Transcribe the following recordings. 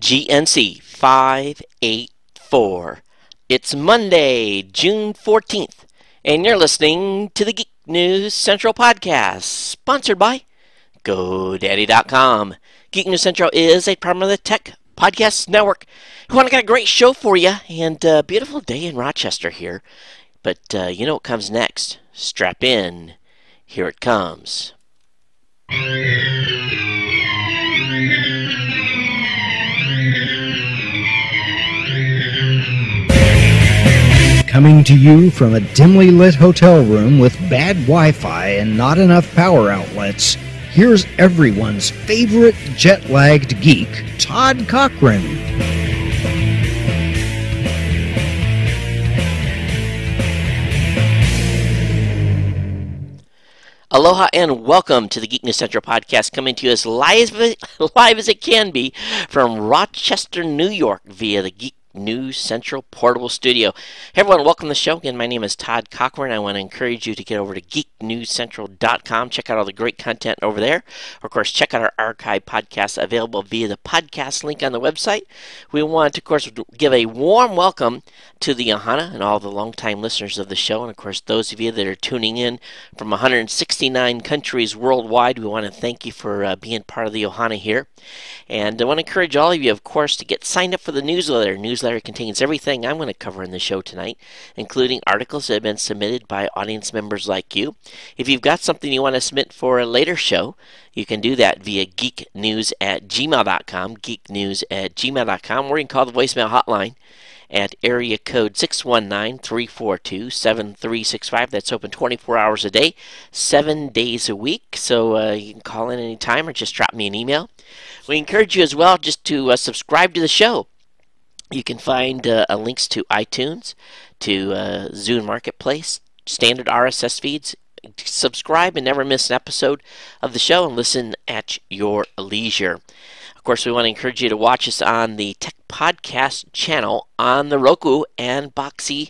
GNC 584. It's Monday, June 14th, and you're listening to the Geek News Central podcast, sponsored by GoDaddy.com. Geek News Central is a part of the Tech Podcast Network. We want to get a great show for you, and a beautiful day in Rochester here. But you know what comes next? Strap in. Here it comes. Coming to you from a dimly lit hotel room with bad Wi-Fi and not enough power outlets, here's everyone's favorite jet-lagged geek, Todd Cochran. Aloha and welcome to the Geek News Central podcast, coming to you as live as it can be from Rochester, New York via the Geek News Central Portable Studio. Hey everyone, welcome to the show. Again, my name is Todd Cochran. I want to encourage you to get over to geeknewscentral.com. Check out all the great content over there. Of course, check out our archive podcasts available via the podcast link on the website. We want to, of course, give a warm welcome to the Ohana and all the longtime listeners of the show. And, of course, those of you that are tuning in from 169 countries worldwide, we want to thank you for being part of the Ohana here. And I want to encourage all of you, of course, to get signed up for the newsletter. Newsletter contains everything I'm going to cover in the show tonight, including articles that have been submitted by audience members like you. If you've got something you want to submit for a later show, you can do that via geeknews@gmail.com, geeknews@gmail.com, or you can call the voicemail hotline at area code 619-342-7365. That's open 24 hours a day, 7 days a week. So you can call in anytime or just drop me an email. We encourage you as well just to subscribe to the show. You can find links to iTunes, to Zune Marketplace, standard RSS feeds. Subscribe and never miss an episode of the show and listen at your leisure. Of course, we want to encourage you to watch us on the Tech Podcast channel on the Roku and Boxee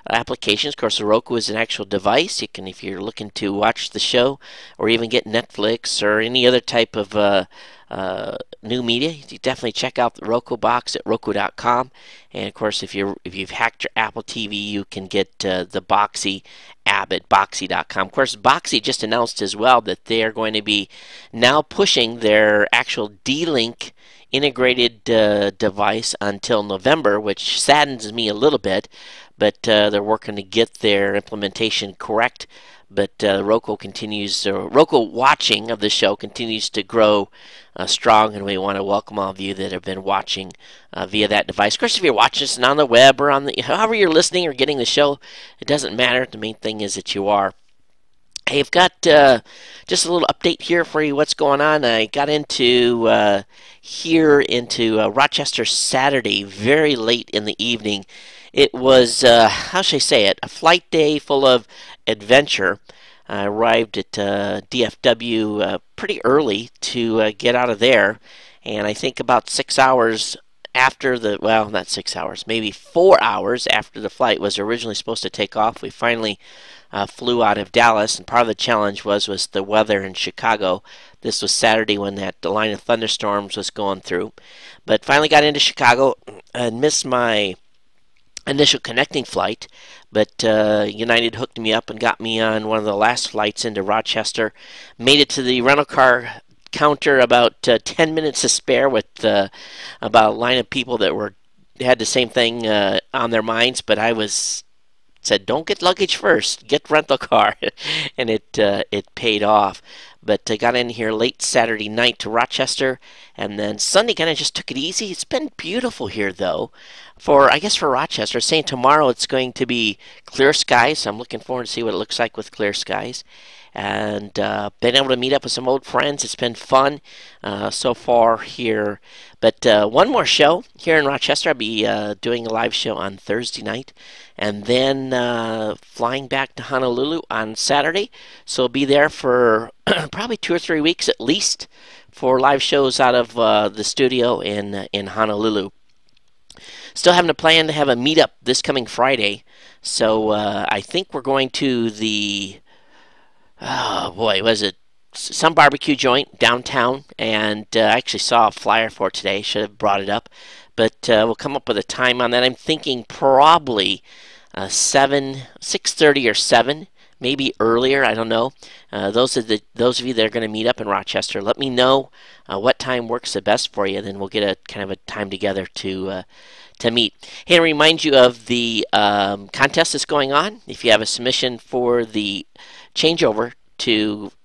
applications. Of course, the Roku is an actual device. You can, if you're looking to watch the show or even get Netflix or any other type of new media, you definitely check out the Roku box at Roku.com. And of course, if you've hacked your Apple TV, you can get the Boxee app at Boxee.com. Of course, Boxee just announced as well that they are going to be now pushing their actual D-Link integrated device until November, which saddens me a little bit, but they're working to get their implementation correct. But Roku watching of the show continues to grow strong, and we want to welcome all of you that have been watching via that device. Of course, if you're watching us on the web or on however you're listening or getting the show, it doesn't matter. The main thing is that you are. Hey, I've got just a little update here for you. What's going on? I got into Rochester Saturday very late in the evening. It was, how should I say it, a flight day full of adventure. I arrived at DFW pretty early to get out of there, and I think about 6 hours after not 6 hours, maybe 4 hours after the flight was originally supposed to take off, we finally flew out of Dallas, and part of the challenge was the weather in Chicago. This was Saturday when the line of thunderstorms was going through, but finally got into Chicago and missed my initial connecting flight, but United hooked me up and got me on one of the last flights into Rochester. Made it to the rental car counter about 10 minutes to spare with about a line of people that had the same thing on their minds, but I said don't get luggage first, get rental car, and it paid off. But I got in here late Saturday night to Rochester, and then Sunday kind of just took it easy. It's been beautiful here, though, for Rochester. Saying tomorrow it's going to be clear skies, so I'm looking forward to see what it looks like with clear skies. And been able to meet up with some old friends. It's been fun so far here. But one more show here in Rochester. I'll be doing a live show on Thursday night, and then flying back to Honolulu on Saturday. So I'll be there for probably 2 or 3 weeks at least for live shows out of the studio in Honolulu. Still having a plan to have a meetup this coming Friday. So I think we're going to the, oh boy, was it some barbecue joint downtown, and I actually saw a flyer for it today. Should have brought it up, but we'll come up with a time on that. I'm thinking probably 6:30 or 7, maybe earlier. I don't know. Those of you that are going to meet up in Rochester, let me know what time works the best for you. Then we'll get a kind of a time together to meet. Hey, to remind you of the contest that's going on. If you have a submission for the changeover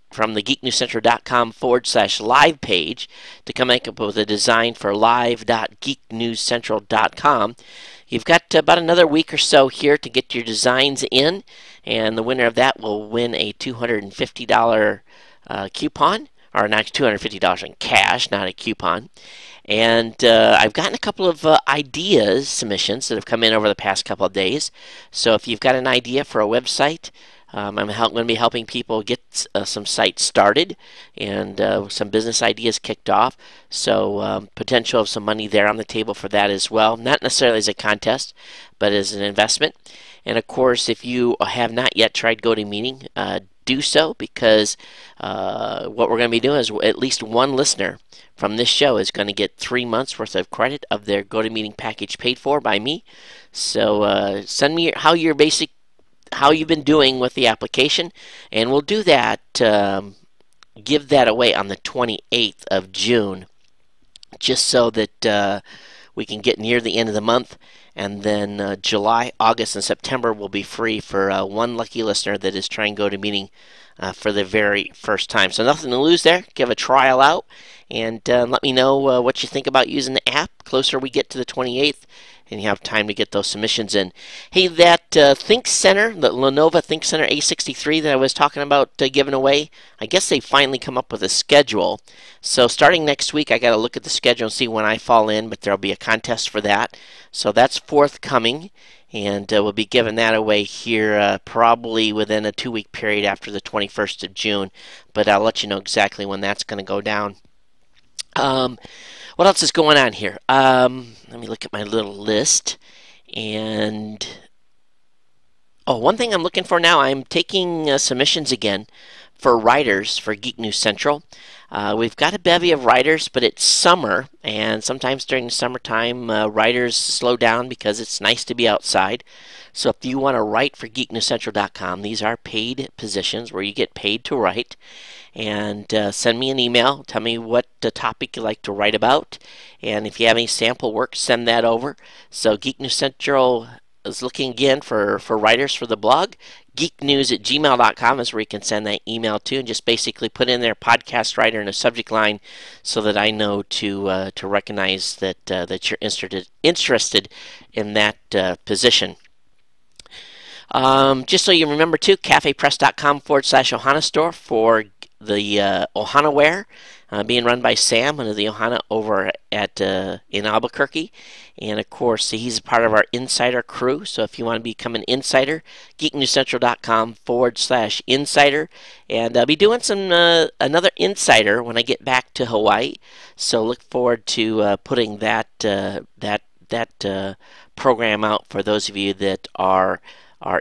from the geeknewscentral.com/live page to come up with a design for live.geeknewscentral.com. You've got about another week or so here to get your designs in, and the winner of that will win a $250 coupon, or not $250 in cash, not a coupon. And I've gotten a couple of submissions that have come in over the past couple of days. So if you've got an idea for a website, I'm going to be helping people get some sites started and some business ideas kicked off. So potential of some money there on the table for that as well. Not necessarily as a contest, but as an investment. And of course, if you have not yet tried GoToMeeting, do so, because what we're going to be doing is at least one listener from this show is going to get 3 months worth of credit of their GoToMeeting package paid for by me. So send me how you've been doing with the application, and we'll do that, give that away on the 28th of June, just so that we can get near the end of the month, and then July, August, and September will be free for one lucky listener that is trying GoToMeeting for the very first time. So nothing to lose there. Give a trial out, and let me know what you think about using the app. Closer we get to the 28th, and you have time to get those submissions in. Hey, that Think Center, the Lenovo Think Center A63 that I was talking about giving away, I guess they finally come up with a schedule. So starting next week, I got to look at the schedule and see when I fall in, but there'll be a contest for that. So that's forthcoming, and we'll be giving that away here probably within a 2-week period after the 21st of June. But I'll let you know exactly when that's going to go down. What else is going on here? Let me look at my little list. And one thing I'm looking for now, I'm taking submissions again for writers for Geek News Central. We've got a bevy of writers, but it's summer, and sometimes during the summertime, writers slow down because it's nice to be outside. So if you want to write for geeknewscentral.com, these are paid positions where you get paid to write. And send me an email. Tell me what topic you like to write about. And if you have any sample work, send that over. So Geek News Central is looking again for writers for the blog. geeknews@gmail.com is where you can send that email to, and just basically put in there podcast writer in a subject line so that I know to recognize that that you're interested in that position. Just so you remember too, cafepress.com/Ohana store for the Ohana ware being run by Sam, one of the Ohana over at in Albuquerque. And of course, he's part of our insider crew. So if you want to become an insider, geeknewscentral.com/insider. And I'll be doing some another insider when I get back to Hawaii. So look forward to putting that program out for those of you that are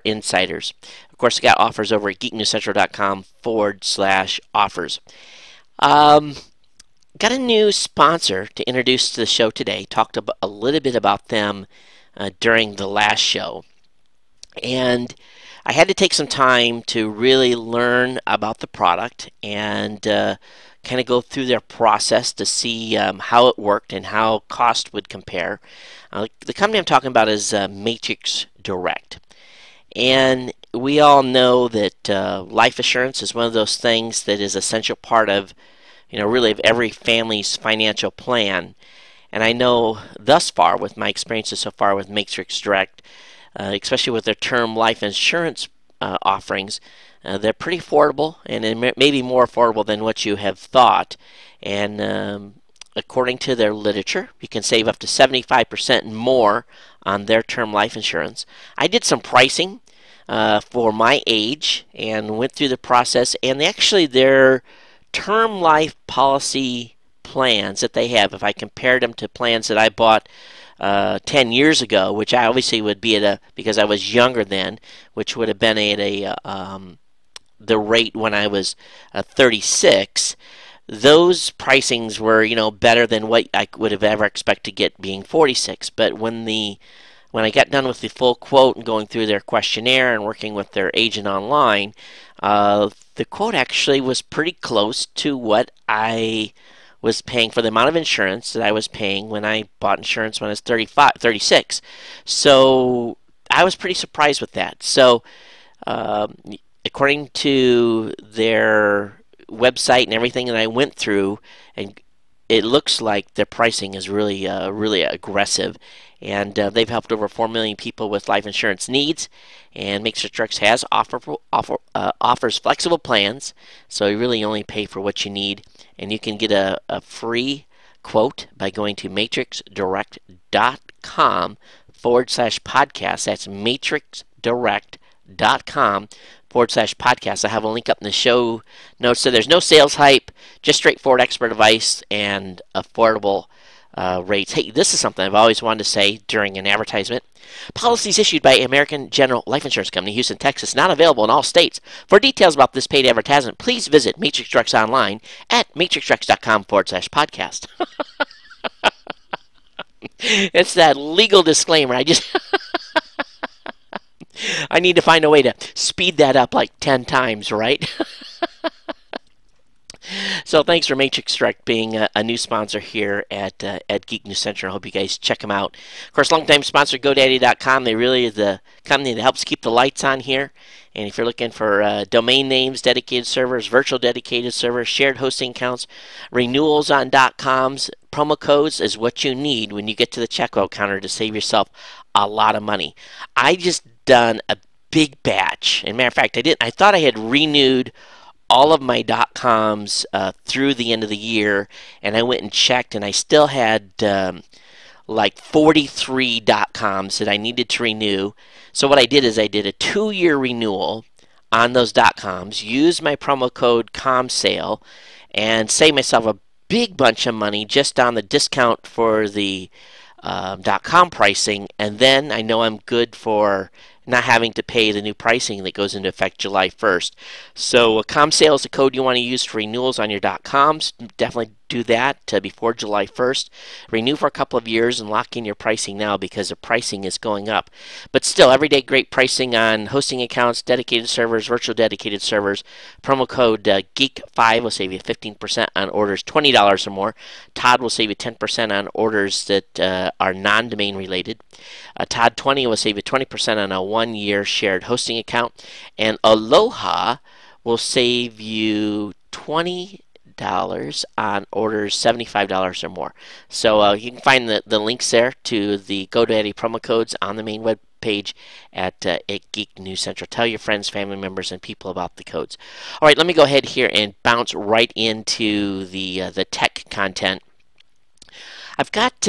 insiders. Of course, I got offers over at geeknewscentral.com/offers. Got a new sponsor to introduce to the show today. Talked a little bit about them during the last show. And I had to take some time to really learn about the product and kind of go through their process to see how it worked and how cost would compare. The company I'm talking about is Matrix Direct. And we all know that life assurance is one of those things that is an essential part of, really of every family's financial plan. And I know thus far, with my experiences so far with Matrix Direct, especially with their term life insurance offerings, they're pretty affordable, and maybe more affordable than what you have thought. And according to their literature, you can save up to 75% more on their term life insurance. I did some pricing for my age and went through the process, and their term life policy plans that they have, if I compared them to plans that I bought 10 years ago, which I obviously would be because I was younger then, which would have been at the rate when I was 36, those pricings were, better than what I would have ever expected to get being 46. But when I got done with the full quote and going through their questionnaire and working with their agent online, the quote actually was pretty close to what I was paying for the amount of insurance that I was paying when I bought insurance when I was 36. So I was pretty surprised with that. So according to their website and everything that I went through, and it looks like their pricing is really, really aggressive, and they've helped over 4 million people with life insurance needs. And Matrix Trucks has offers flexible plans, so you really only pay for what you need, and you can get a free quote by going to matrixdirect.com/podcast. That's matrixdirect.com/podcast. I have a link up in the show notes. So there's no sales hype, just straightforward expert advice and affordable rates. Hey, this is something I've always wanted to say during an advertisement. Policies issued by American General Life Insurance Company, Houston, Texas, not available in all states. For details about this paid advertisement, please visit Matrix Trucks online at matrixtrucks.com/podcast. It's that legal disclaimer. I need to find a way to speed that up like 10 times, right? So thanks for Matrix Direct being a new sponsor here at Geek News Central. I hope you guys check them out. Of course, longtime sponsor GoDaddy.com. They really are the company that helps keep the lights on here. And if you're looking for domain names, dedicated servers, virtual dedicated servers, shared hosting accounts, renewals on .coms, promo codes is what you need when you get to the checkout counter to save yourself a lot of money. I just done a big batch. As a matter of fact, I thought I had renewed all of my .coms through the end of the year, and I went and checked, and I still had like 43 .coms that I needed to renew. So what I did is I did a 2-year renewal on those .coms, used my promo code COMSALE, and saved myself a big bunch of money just on the discount for the .com pricing, and then I know I'm good for not having to pay the new pricing that goes into effect July 1st. So ComSale is the code you want to use for renewals on your .coms. Definitely do that before July 1st. Renew for a couple of years and lock in your pricing now because the pricing is going up. But still, everyday great pricing on hosting accounts, dedicated servers, virtual dedicated servers. Promo code GEEK5 will save you 15% on orders $20 or more. Todd will save you 10% on orders that are non-domain related. Todd 20 will save you 20% on a 1-year shared hosting account. And Aloha will save you $20 on orders $75 or more. So you can find the links there to the GoDaddy promo codes on the main web page at Geek News Central. Tell your friends, family members, and people about the codes. All right, let me go ahead here and bounce right into the tech content. I've got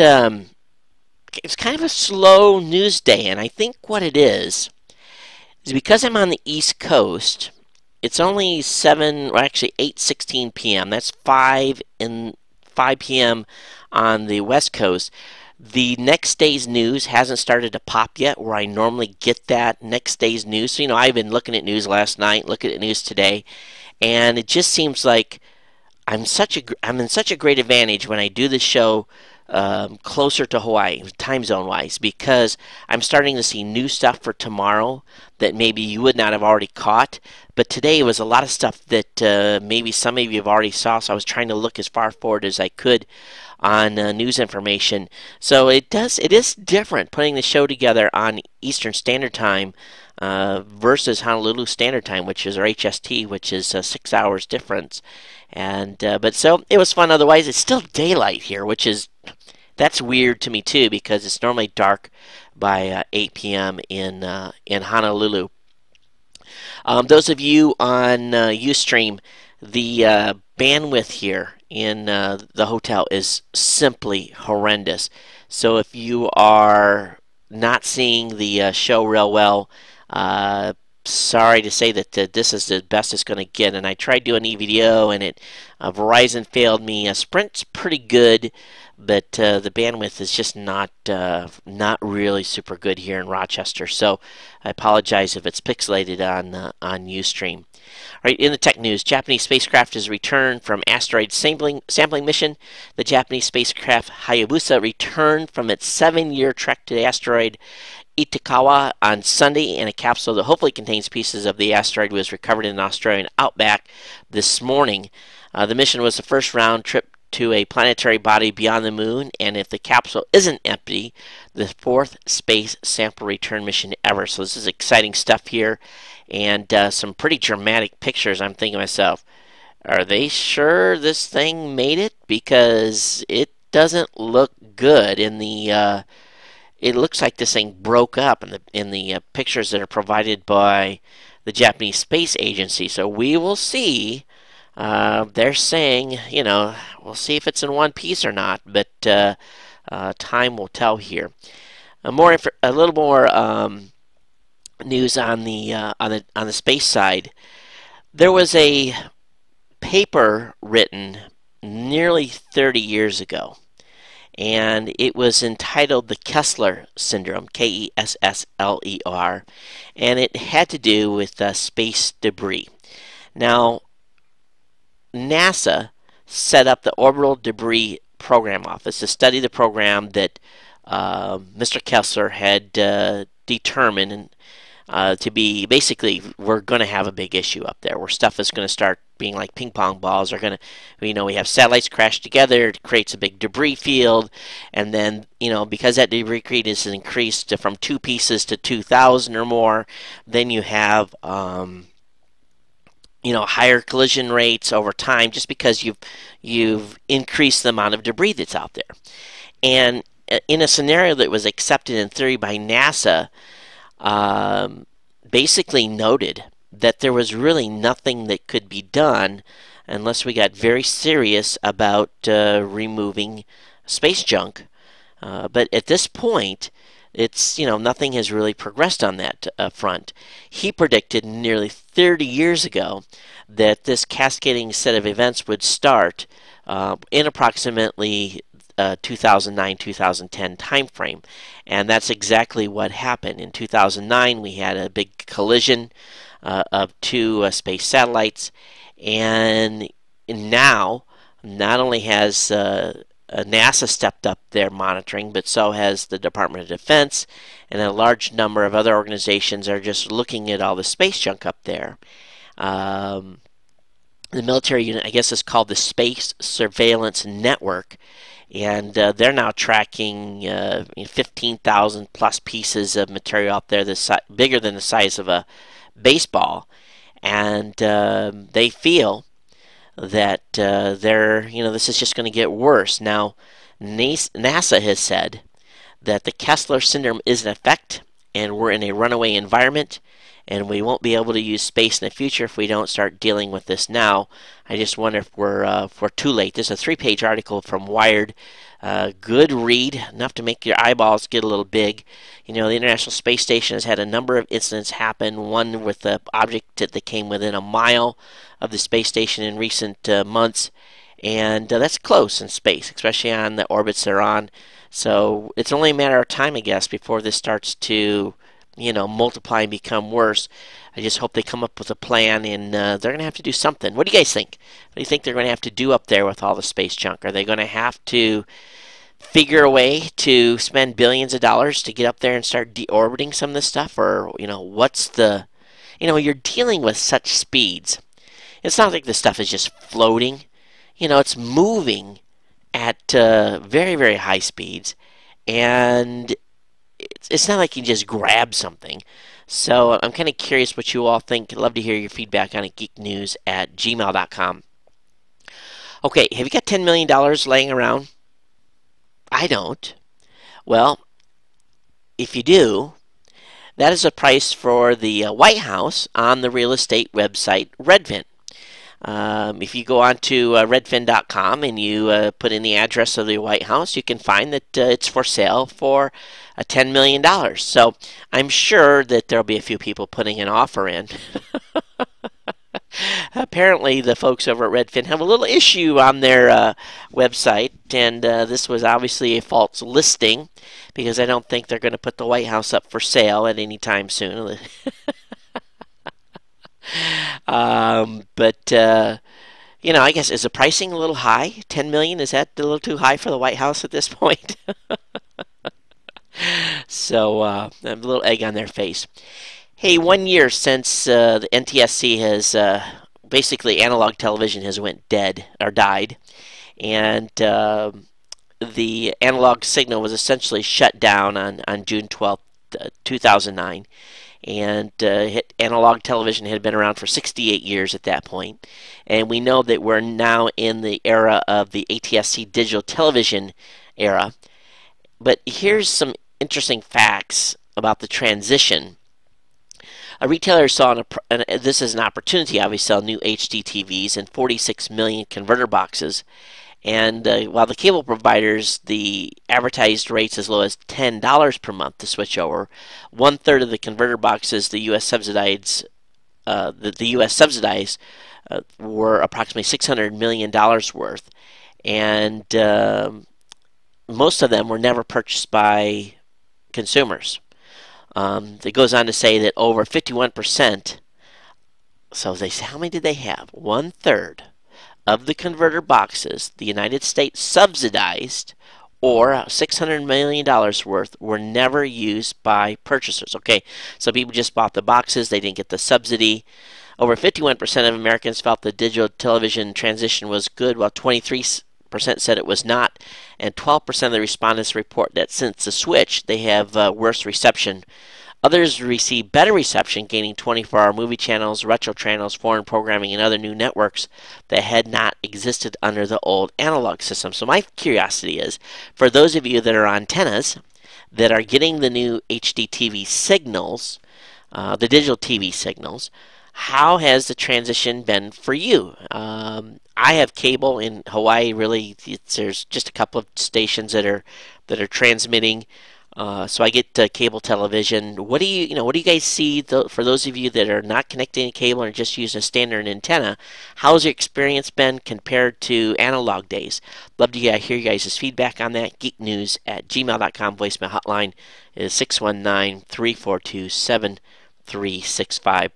it's kind of a slow news day, and I think what it is because I'm on the East Coast. It's only 8:16 p.m. That's 5 p.m. on the West Coast. The next day's news hasn't started to pop yet, where I normally get that next day's news. So, I've been looking at news last night, looking at news today, and it just seems like I'm in such a great advantage when I do the show closer to Hawaii, time zone wise, because I'm starting to see new stuff for tomorrow that maybe you would not have already caught. But today was a lot of stuff that maybe some of you have already saw, so I was trying to look as far forward as I could on news information. So it is different putting the show together on Eastern Standard Time versus Honolulu Standard Time, which is our HST, which is 6 hours difference. And but so it was fun. Otherwise, it's still daylight here, that's weird to me too, because it's normally dark by 8 p.m. in Honolulu. Those of you on Ustream, the bandwidth here in the hotel is simply horrendous. So if you are not seeing the show real well, sorry to say that this is the best it's going to get. And I tried doing EVDO, and Verizon failed me. Sprint's pretty good, but the bandwidth is just not really super good here in Rochester. So I apologize if it's pixelated on Ustream. All right, in the tech news, Japanese spacecraft has returned from asteroid sampling mission. The Japanese spacecraft Hayabusa returned from its 7-year trek to the asteroid Itokawa on Sunday, and a capsule that hopefully contains pieces of the asteroid was recovered in the Australian outback this morning. The mission was the first round trip to a planetary body beyond the moon, and if the capsule isn't empty, the fourth space sample return mission ever. So this is exciting stuff here, and some pretty dramatic pictures. I'm thinking to myself, are they sure this thing made it? Because it doesn't look good in the it looks like this thing broke up in the pictures that are provided by the Japanese Space Agency. So we will see. They're saying, we'll see if it's in one piece or not, but time will tell here. A little more news on the space side. There was a paper written nearly 30 years ago, and it was entitled The Kessler Syndrome, Kessler, and it had to do with space debris. Now, NASA set up the Orbital Debris Program Office to study the program that Mr. Kessler had determined to be, basically, we're going to have a big issue up there where stuff is going to start being like ping pong balls. Are going to, we have satellites crash together, it creates a big debris field, and then, because that debris field is increased from 2 pieces to 2,000 or more, then you have higher collision rates over time, just because you've increased the amount of debris that's out there. And in a scenario that was accepted in theory by NASA, basically noted that there was really nothing that could be done unless we got very serious about removing space junk. But at this point, it's, nothing has really progressed on that front. He predicted nearly 30 years ago that this cascading set of events would start in approximately 2009-2010 timeframe, and that's exactly what happened. In 2009, we had a big collision of 2 space satellites, and now not only has NASA stepped up their monitoring, but so has the Department of Defense, and a large number of other organizations are just looking at all the space junk up there. The military unit, I guess, is called the Space Surveillance Network, and they're now tracking 15,000 plus pieces of material out there that's bigger than the size of a baseball, and they feel that this is just going to get worse. Now, NASA has said that the Kessler Syndrome is in effect, and we're in a runaway environment, and we won't be able to use space in the future if we don't start dealing with this now. I just wonder if we're too late. This is a 3-page article from Wired. Good read, enough to make your eyeballs get a little big. The International Space Station has had a number of incidents happen, one with an object that came within a mile of the space station in recent months, and that's close in space, especially on the orbits they're on. So it's only a matter of time, I guess, before this starts to multiply and become worse. I just hope they come up with a plan, and they're going to have to do something. What do you guys think? What do you think they're going to have to do up there with all the space junk? Are they going to have to figure a way to spend billions of dollars to get up there and start deorbiting some of this stuff? Or, what's the... you're dealing with such speeds. It's not like this stuff is just floating. It's moving at very, very high speeds, and it's not like you just grab something. So I'm kind of curious what you all think. I'd love to hear your feedback on it, geeknews@gmail.com. Okay, have you got $10 million laying around? I don't. Well, if you do, that is a price for the White House on the real estate website Redfin. If you go on to redfin.com and you put in the address of the White House, you can find that it's for sale for $10 million. So I'm sure that there'll be a few people putting an offer in. Apparently, the folks over at Redfin have a little issue on their website, and this was obviously a false listing because I don't think they're going to put the White House up for sale at any time soon. But I guess is the pricing a little high? 10 million, is that a little too high for the White House at this point? So a little egg on their face. Hey, 1 year since the NTSC has basically analog television has went dead or died, and the analog signal was essentially shut down on June 12th, 2009. And analog television had been around for 68 years at that point. And we know that we're now in the era of the AT&T digital television era. But here's some interesting facts about the transition. A retailer saw, this is an opportunity, obviously, sell new HD TVs and 46 million converter boxes. And while the cable providers, the advertised rates as low as $10 per month to switch over, 1/3 of the converter boxes the U.S. subsidized, were approximately $600 million worth, and most of them were never purchased by consumers. It goes on to say that over 51%. So they say, how many did they have? 1/3 of the converter boxes the United States subsidized, or $600 million worth, were never used by purchasers. Okay, so people just bought the boxes, they didn't get the subsidy. Over 51% of Americans felt the digital television transition was good, while 23% said it was not, and 12% of the respondents report that since the switch, they have worse reception. Others received better reception, gaining 24-hour movie channels, retro channels, foreign programming, and other new networks that had not existed under the old analog system. So my curiosity is, for those of you that are antennas that are getting the new HD TV signals, the digital TV signals, how has the transition been for you? I have cable in Hawaii. Really, there's just a couple of stations that are transmitting. So I get cable television. What do you guys see for those of you that are not connecting to cable and just using a standard antenna? How's your experience been compared to analog days? Love to hear you guys' feedback on that. geeknews@gmail.com. Voicemail hotline is 619-342-7365.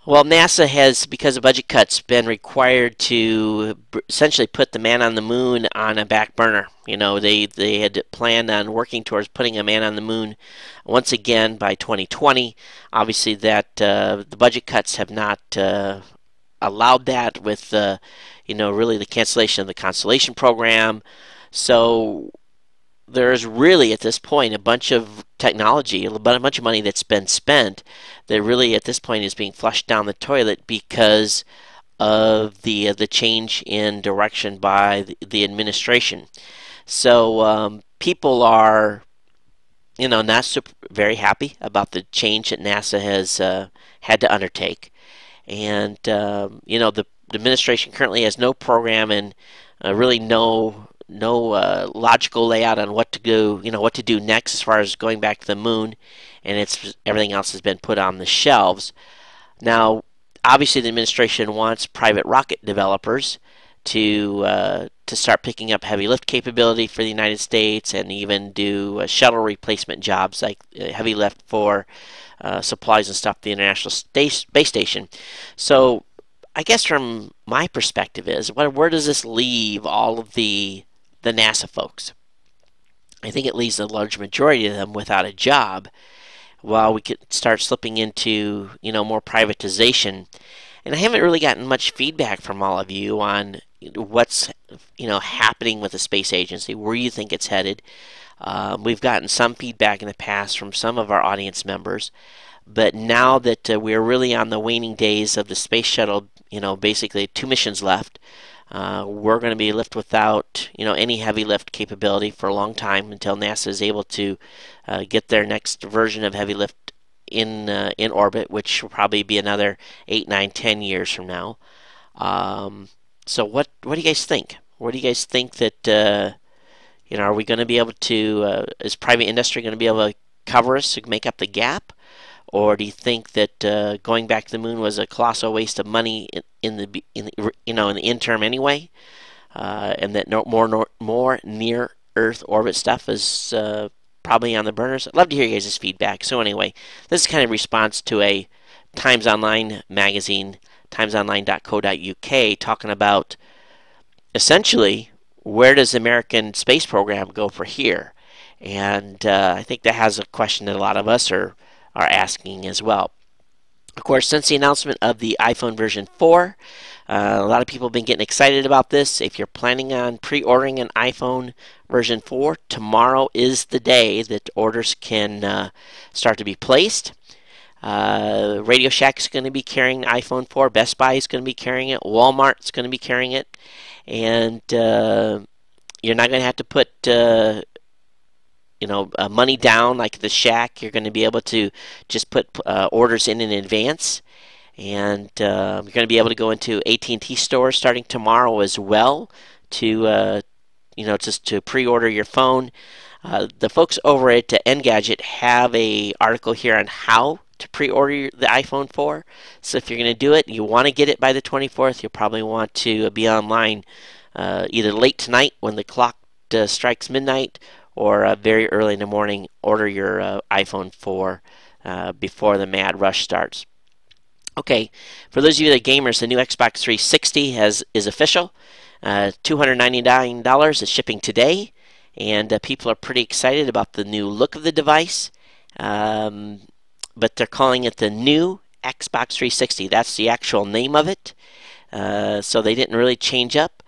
Well, NASA has, because of budget cuts, been required to essentially put the man on the moon on a back burner. They had planned on working towards putting a man on the moon once again by 2020. Obviously, that the budget cuts have not allowed that with, really the cancellation of the Constellation program. So there's really, at this point, a bunch of technology, a bunch of money that's been spent that really, at this point, is being flushed down the toilet because of the change in direction by the administration. So people are, not very happy about the change that NASA has had to undertake. And, the administration currently has no program and really no logical layout on what to do next as far as going back to the moon, and everything else has been put on the shelves. Now, obviously, the administration wants private rocket developers to start picking up heavy lift capability for the United States, and even do shuttle replacement jobs like heavy lift for supplies and stuff to the International Space Station. So, I guess from my perspective is, where does this leave all of the NASA folks? I think it leaves a large majority of them without a job, while we could start slipping into more privatization. And I haven't really gotten much feedback from all of you on what's happening with the space agency, where you think it's headed. We've gotten some feedback in the past from some of our audience members, but now that we're really on the waning days of the space shuttle, basically 2 missions left. We're going to be left without, any heavy lift capability for a long time, until NASA is able to get their next version of heavy lift in orbit, which will probably be another 8, 9, 10 years from now. So what do you guys think? What do you guys think that are we going to be able to? Is private industry going to be able to cover us to make up the gap? Or do you think that going back to the moon was a colossal waste of money in the interim anyway, and that more near Earth orbit stuff is probably on the burners? I'd love to hear you guys' feedback. So anyway, this is kind of response to a Times Online magazine, timesonline.co.uk, talking about essentially where does the American space program go for here, and I think that has a question that a lot of us are asking as well. Of course, since the announcement of the iPhone version 4, a lot of people have been getting excited about this. If you're planning on pre-ordering an iPhone version 4, tomorrow is the day that orders can start to be placed. Radio Shack is going to be carrying iPhone 4. Best Buy is going to be carrying it. Walmart is going to be carrying it. And you're not going to have to put money down like the Shack. You're going to be able to just put orders in advance, and you're going to be able to go into AT&T stores starting tomorrow as well to just to pre-order your phone. The folks over at Engadget have a article here on how to pre-order the iPhone 4. So if you're going to do it, you want to get it by the 24th, you'll probably want to be online either late tonight when the clock strikes midnight, or very early in the morning. Order your iPhone 4 before the mad rush starts. Okay, for those of you that are gamers, the new Xbox 360 is official. $299 is shipping today, and people are pretty excited about the new look of the device. But they're calling it the new Xbox 360. That's the actual name of it. So they didn't really change up.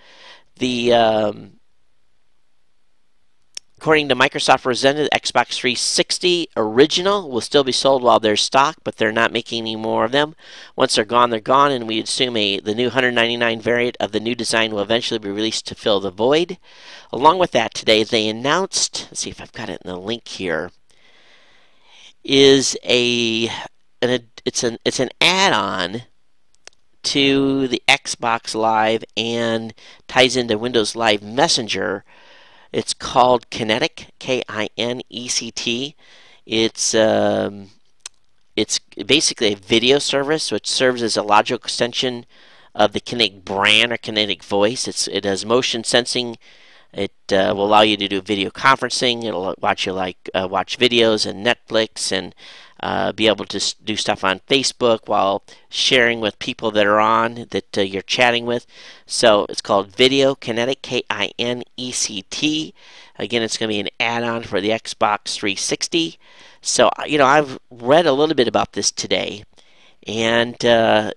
According to Microsoft representative, Xbox 360 original will still be sold while there's stock, but they're not making any more of them. Once they're gone, and we assume the new $199 variant of the new design will eventually be released to fill the void. Along with that, today they announced, let's see if I've got it in the link here, is it's an add-on to the Xbox Live and ties into Windows Live Messenger. It's called Kinect, Kinect. It's basically a video service which serves as a logical extension of the Kinect brand or Kinetic Voice. It has motion sensing. It will allow you to do video conferencing. It'll watch videos and Netflix, and be able to do stuff on Facebook while sharing with people that are on that you're chatting with. So it's called Video Kinetic, Kinect. Again, it's going to be an add-on for the Xbox 360. So I've read a little bit about this today, and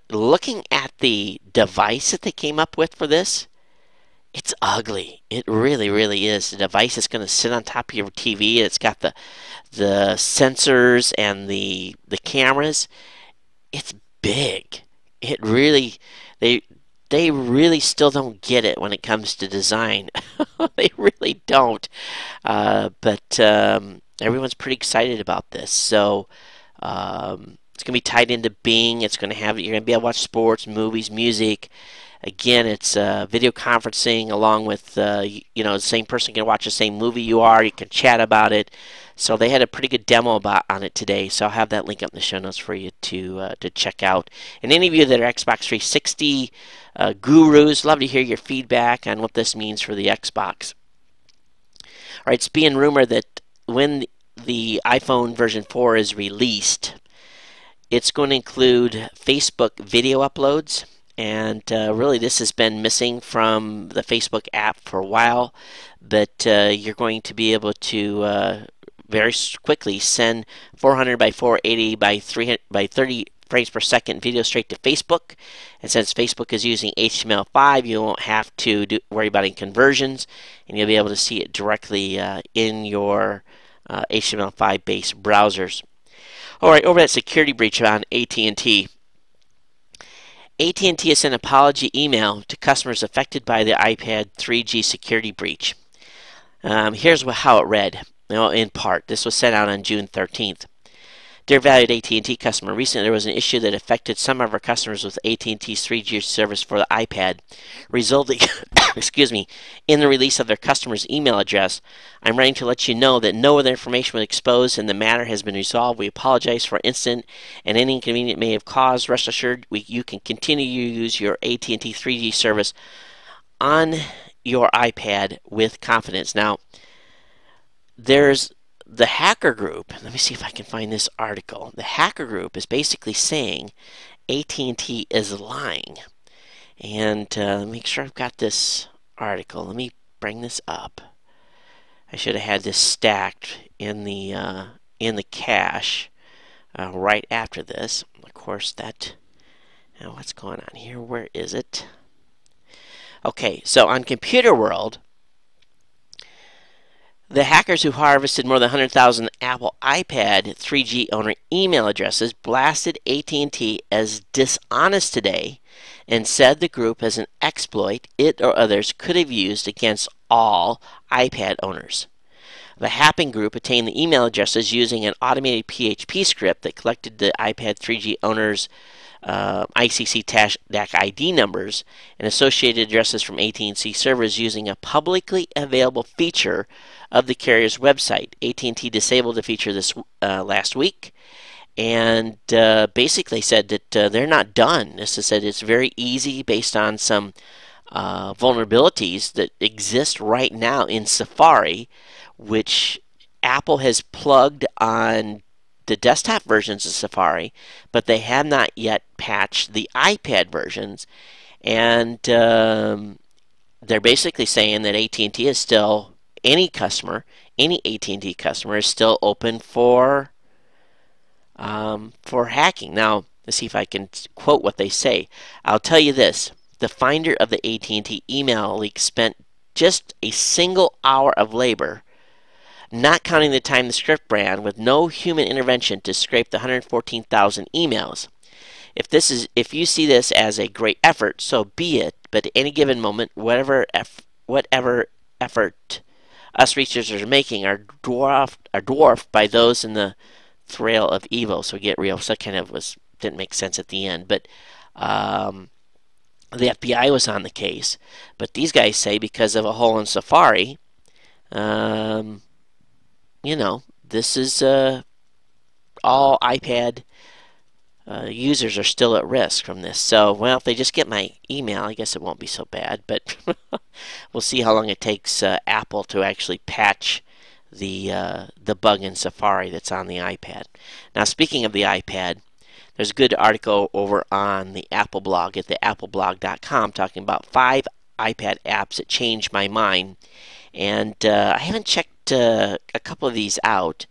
looking at the device that they came up with for this, it's ugly. It really, really is. The device is going to sit on top of your TV. It's got the sensors and the cameras. It's big. It really, they really still don't get it when it comes to design. They really don't. But everyone's pretty excited about this. So it's going to be tied into Bing. You're going to be able to watch sports, movies, music. Again, it's video conferencing along with, the same person can watch the same movie you are. You can chat about it. So they had a pretty good demo on it today. So I'll have that link up in the show notes for you to check out. And any of you that are Xbox 360 gurus, love to hear your feedback on what this means for the Xbox. All right, it's being rumored that when the iPhone version 4 is released, it's going to include Facebook video uploads. And really, this has been missing from the Facebook app for a while. But you're going to be able to very quickly send 400 by 480 by 300 by 30 frames per second video straight to Facebook. And since Facebook is using HTML5, you won't have to worry about any conversions, and you'll be able to see it directly in your HTML5 based browsers. All right, over that security breach on AT&T. AT&T has sent an apology email to customers affected by the iPad 3G security breach. Here's how it read. In part, this was sent out on June 13th. Dear valued AT&T customer, recently there was an issue that affected some of our customers with AT&T's 3G service for the iPad, resulting excuse me, in the release of their customer's email address. I'm writing to let you know that no other information was exposed and the matter has been resolved. We apologize for incident and any inconvenience it may have caused. Rest assured, you can continue to use your AT&T 3G service on your iPad with confidence. Now, there's the hacker group. Let me see if I can find this article. The hacker group is basically saying AT&T is lying. And make sure I've got this article. Let me bring this up. I should have had this stacked in the cache right after this. Of course, that. Now, what's going on here? Where is it? Okay, so on Computer World, the hackers who harvested more than 100,000 Apple iPad 3G owner email addresses blasted AT&T as dishonest today and said the group has an exploit it or others could have used against all iPad owners. The hacking group obtained the email addresses using an automated PHP script that collected the iPad 3G owners' ICC-DAC ID numbers and associated addresses from AT&T servers using a publicly available feature of the carrier's website. AT&T disabled the feature this last week, and basically said that they're not done. This is said it's very easy based on some vulnerabilities that exist right now in Safari, which Apple has plugged on the desktop versions of Safari, but they have not yet patched the iPad versions, and they're basically saying that AT&T is still, any AT&T customer is still open for hacking. Now, let's see if I can quote what they say. I'll tell you this: the finder of the AT&T email leak spent just a single hour of labor, not counting the time the script ran, with no human intervention to scrape the 114,000 emails. If you see this as a great effort, so be it. But at any given moment, whatever effort us researchers are making are dwarfed by those in the trail of evil. So we get real. So that kind of didn't make sense at the end. But the FBI was on the case. But these guys say because of a hole in Safari, this is all iPad users are still at risk from this. So, well, if they just get my email, I guess it won't be so bad. But we'll see how long it takes Apple to actually patch the bug in Safari that's on the iPad. Now, speaking of the iPad, there's a good article over on the Apple blog at theappleblog.com talking about 5 iPad apps that changed my mind. And I haven't checked a couple of these out,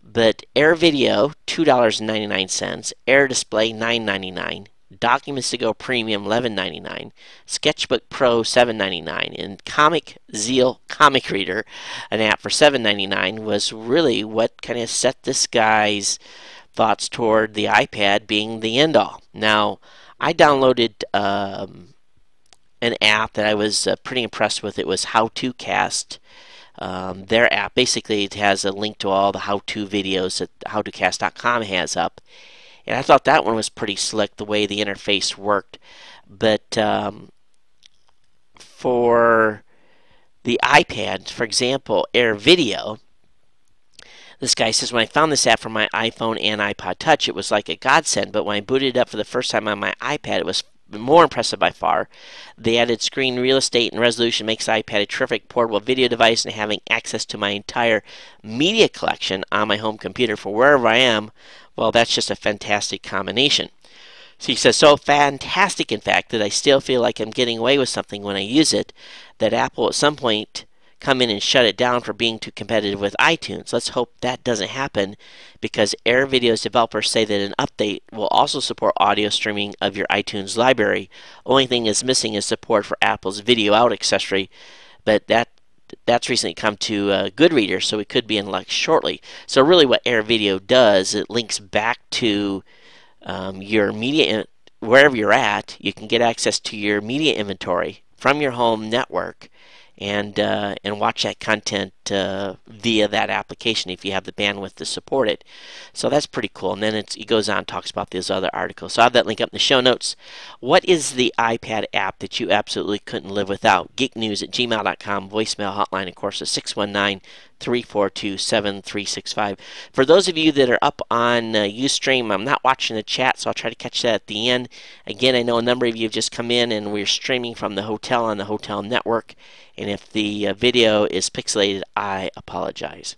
but Air Video, $2.99, Air Display, $9.99, Documents to Go Premium, $11.99, Sketchbook Pro, $7.99, and Comic Zeal Comic Reader, an app for $7.99, was really what kind of set this guy's thoughts toward the iPad being the end-all. Now, I downloaded an app that I was pretty impressed with. It was How To Cast. Their app, basically, it has a link to all the how-to videos that howtocast.com has up. And I thought that one was pretty slick, the way the interface worked. But for the iPad, for example, Air Video, this guy says, when I found this app for my iPhone and iPod Touch, it was like a godsend. But when I booted it up for the first time on my iPad, it was more impressive by far. The added screen real estate and resolution makes the iPad a terrific portable video device, and having access to my entire media collection on my home computer for wherever I am, well, that's just a fantastic combination. So he says, so fantastic, in fact, that I still feel like I'm getting away with something when I use it, that Apple at some point come in and shut it down for being too competitive with iTunes. Let's hope that doesn't happen, because Air Video's developers say that an update will also support audio streaming of your iTunes library. Only thing is missing is support for Apple's Video Out accessory, but that's recently come to Goodreader, so it could be in luck shortly. So really what Air Video does, it links back to your media, wherever you're at. You can get access to your media inventory from your home network, and watch that content via that application if you have the bandwidth to support it. So that's pretty cool. And then it goes on and talks about these other articles. So I have that link up in the show notes. What is the iPad app that you absolutely couldn't live without? geeknews@gmail.com, voicemail hotline, of course, is 619-342-7365. For those of you that are up on Ustream, I'm not watching the chat, so I'll try to catch that at the end. Again, I know a number of you have just come in, and we're streaming from the hotel on the hotel network. And if the video is pixelated, I apologize.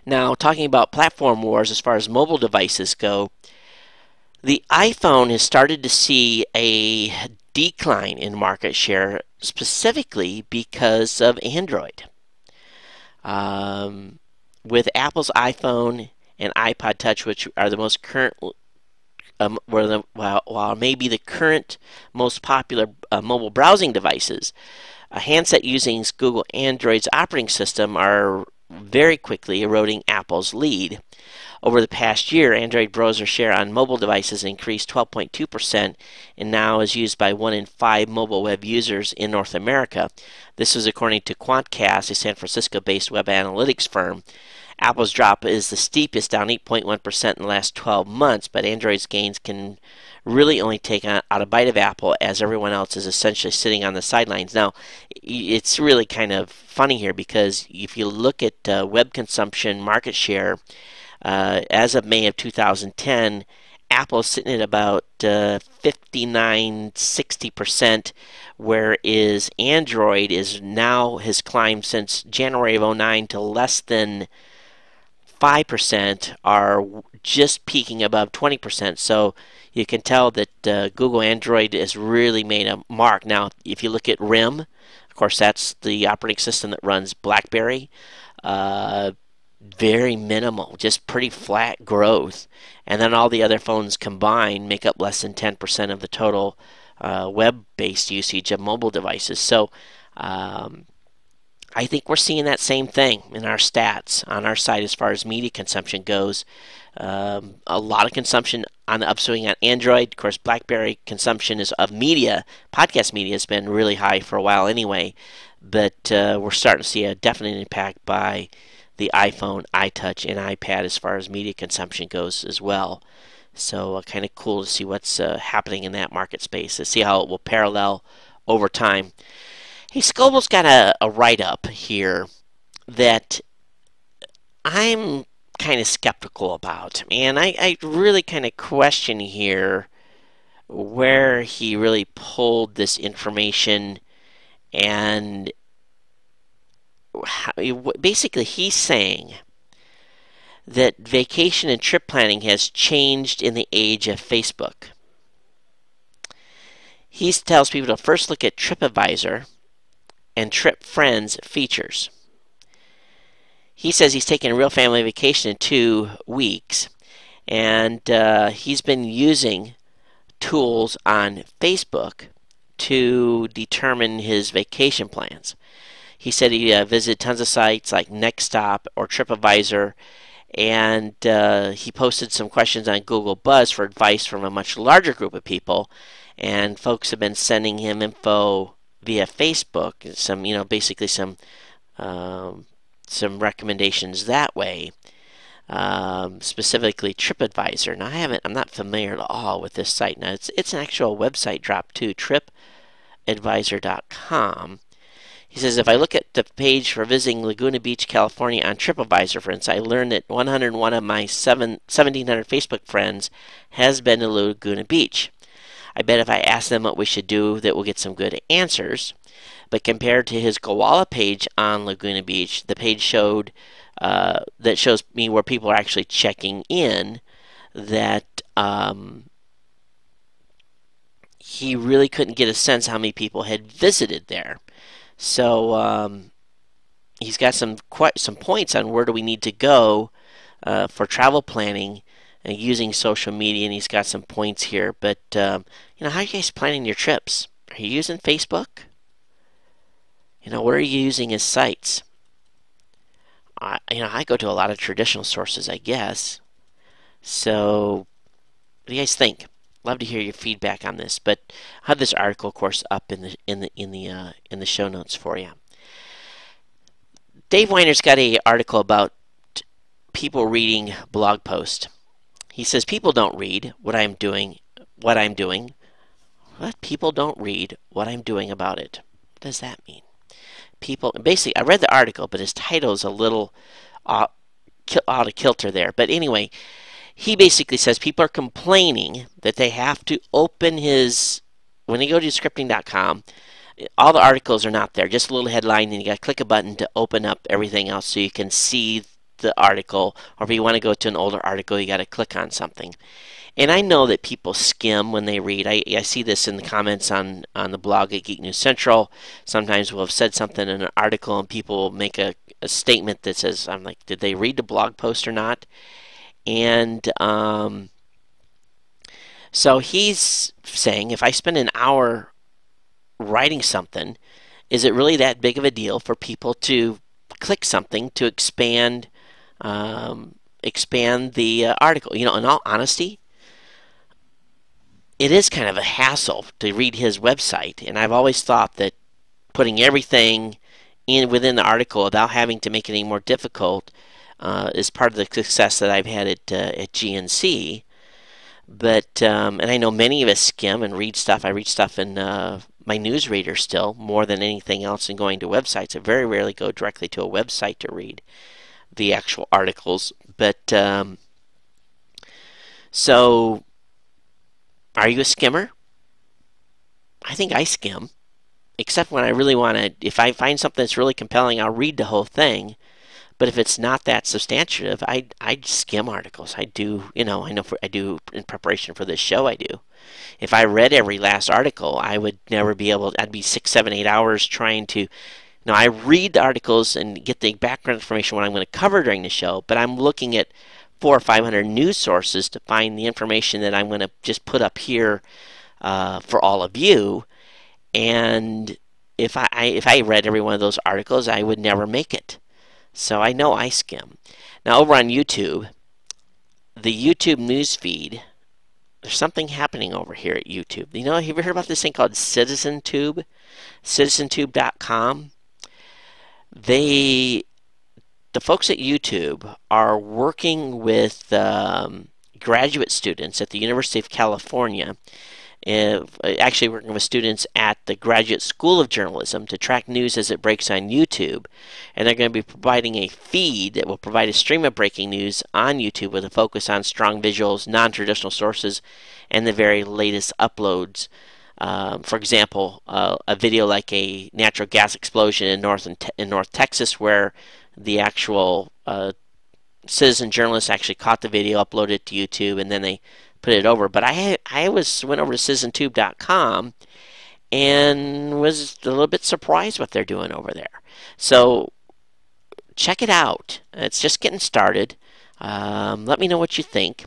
Now, talking about platform wars as far as mobile devices go, the iPhone has started to see a decline in market share, specifically because of Android. With Apple's iPhone and iPod Touch, which are the most current, while maybe the current most popular mobile browsing devices, a handset using Google Android's operating system are very quickly eroding Apple's lead. Over the past year, Android browser share on mobile devices increased 12.2% and now is used by 1 in 5 mobile web users in North America. This is according to Quantcast, a San Francisco-based web analytics firm. Apple's drop is the steepest, down 8.1% in the last 12 months, but Android's gains can really only take out a bite of Apple as everyone else is essentially sitting on the sidelines. Now, it's really kind of funny here because if you look at web consumption market share, as of May of 2010, Apple is sitting at about 59-60%, whereas Android has climbed since January of 2009 to less than 5%, are just peaking above 20%. So you can tell that Google Android has really made a mark. Now, if you look at RIM, of course, that's the operating system that runs BlackBerry. Very minimal, just pretty flat growth. And then all the other phones combined make up less than 10% of the total web-based usage of mobile devices. So I think we're seeing that same thing in our stats on our side as far as media consumption goes. A lot of consumption on the upswing on Android. Of course, BlackBerry consumption of media, podcast media, has been really high for a while anyway. But we're starting to see a definite impact by the iPhone, iTouch, and iPad as far as media consumption goes as well. So kind of cool to see what's happening in that market space, to see how it will parallel over time. Hey, Scoble's got a write-up here that I'm kind of skeptical about. And I really kind of question here where he really pulled this information, and basically he's saying that vacation and trip planning has changed in the age of Facebook. He tells people to first look at TripAdvisor and Trip Friends features. He says he's taking a real family vacation in 2 weeks, and he's been using tools on Facebook to determine his vacation plans. He said he visited tons of sites like Nextstop or TripAdvisor, and he posted some questions on Google Buzz for advice from a much larger group of people, and folks have been sending him info via Facebook, basically some recommendations that way. Specifically TripAdvisor. Now I'm not familiar at all with this site. Now it's an actual website drop too, tripadvisor.com. He says, if I look at the page for visiting Laguna Beach, California on TripAdvisor, for instance, I learned that 101 of my 1,700 Facebook friends has been to Laguna Beach. I bet if I ask them what we should do, that we'll get some good answers. But compared to his Gowalla page on Laguna Beach, the page shows me where people are actually checking in, that he really couldn't get a sense how many people had visited there. So he's got some points on where do we need to go for travel planning and using social media, and he's got some points here. But how are you guys planning your trips? Are you using Facebook? What are you using as sites? I go to a lot of traditional sources, I guess. So what do you guys think? Love to hear your feedback on this. But I have this article, of course, up in the show notes for you. Dave Weiner's got an article about people reading blog posts. He says people don't read what I'm doing. What? People don't read what I'm doing about it. What does that mean? People, basically, I read the article, but his title is a little out of kilter there. But anyway, he basically says people are complaining that they have to open when they go to scripting.com, all the articles are not there, just a little headline, and you got to click a button to open up everything else so you can see the article, or if you want to go to an older article, you got to click on something. And I know that people skim when they read. I see this in the comments on the blog at Geek News Central. Sometimes we'll have said something in an article and people will make a statement that says, I'm like, did they read the blog post or not? And so he's saying, if I spend an hour writing something, is it really that big of a deal for people to click something to expand the article? In all honesty, it is kind of a hassle to read his website, and I've always thought that putting everything within the article without having to make it any more difficult is part of the success that I've had at GNC. But and I know many of us skim and read stuff. I read stuff in my newsreader still more than anything else in going to websites. I very rarely go directly to a website to read the actual articles. But so, are you a skimmer? I think I skim, except when I really want to. If I find something that's really compelling, I'll read the whole thing. But if it's not that substantive, I skim articles. I do, I do in preparation for this show. I do. If I read every last article, I would never be able. I'd be 6, 7, 8 hours trying to. I read the articles and get the background information what I'm going to cover during the show. But I'm looking at 400 or 500 news sources to find the information that I'm going to just put up here for all of you. And if I read every one of those articles, I would never make it. So I know I skim. Now over on YouTube, the YouTube news feed, there's something happening over here at YouTube. Have you ever heard about this thing called CitizenTube? CitizenTube.com. The folks at YouTube are working with graduate students at the University of California, actually working with students at the Graduate School of Journalism to track news as it breaks on YouTube. And they're going to be providing a feed that will provide a stream of breaking news on YouTube with a focus on strong visuals, non-traditional sources, and the very latest uploads. For example, a video like a natural gas explosion in North Texas, where the actual citizen journalists actually caught the video, uploaded it to YouTube, and then they put it over. But I went over to CitizenTube.com and was a little bit surprised what they're doing over there. So check it out. It's just getting started. Let me know what you think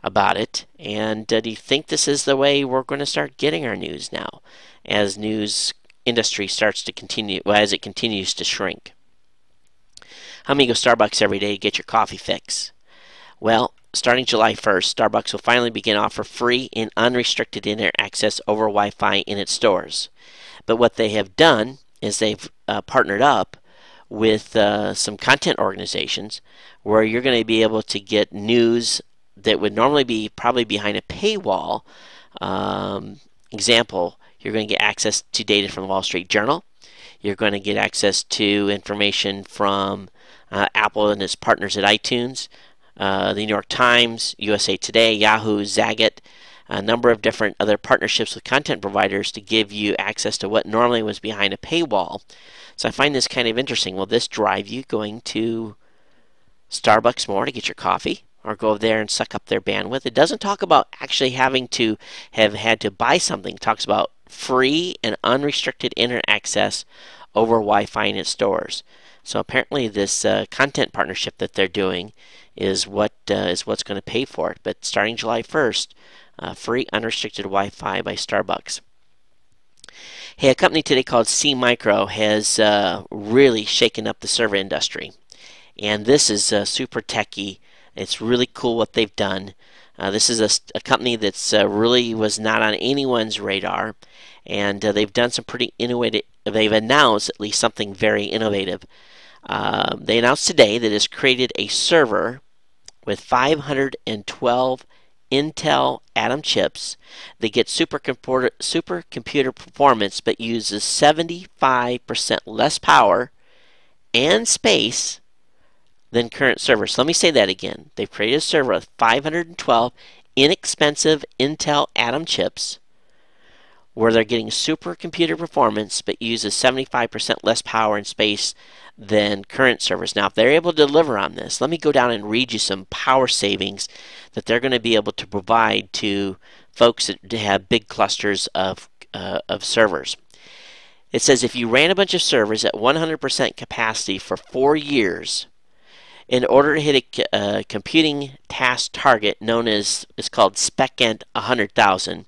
about it. And do you think this is the way we're going to start getting our news now, as news industry starts to continue, as it continues to shrink? How many go Starbucks every day to get your coffee fix? Well, starting July 1st, Starbucks will finally begin to offer free and unrestricted internet access over Wi-Fi in its stores. But what they have done is they've partnered up with some content organizations where you're going to be able to get news that would normally be probably behind a paywall. Example, you're going to get access to data from the Wall Street Journal. You're going to get access to information from Apple and its partners at iTunes, the New York Times, USA Today, Yahoo, Zagat, a number of different other partnerships with content providers to give you access to what normally was behind a paywall. So I find this kind of interesting. Will this drive you going to Starbucks more to get your coffee, or go there and suck up their bandwidth? It doesn't talk about actually having to have had to buy something. It talks about free and unrestricted internet access over Wi-Fi in its stores. So apparently this content partnership that they're doing is what's going to pay for it. But starting July 1st, free unrestricted Wi-Fi by Starbucks. Hey, a company today called C Micro has really shaken up the server industry. And this is super techy. It's really cool what they've done. This is a company that's really was not on anyone's radar, and they've done some pretty innovative. They've announced at least something very innovative. They announced today that it's created a server with 512 Intel Atom chips that get supercomputer performance but uses 75% less power and space than current servers. So let me say that again. They've created a server with 512 inexpensive Intel Atom chips where they're getting supercomputer performance but uses 75% less power and space than current servers. Now, if they're able to deliver on this, let me go down and read you some power savings that they're going to be able to provide to folks that have big clusters of servers. It says if you ran a bunch of servers at 100% capacity for 4 years, in order to hit a computing task target known as, it's called SpecEnt 100,000,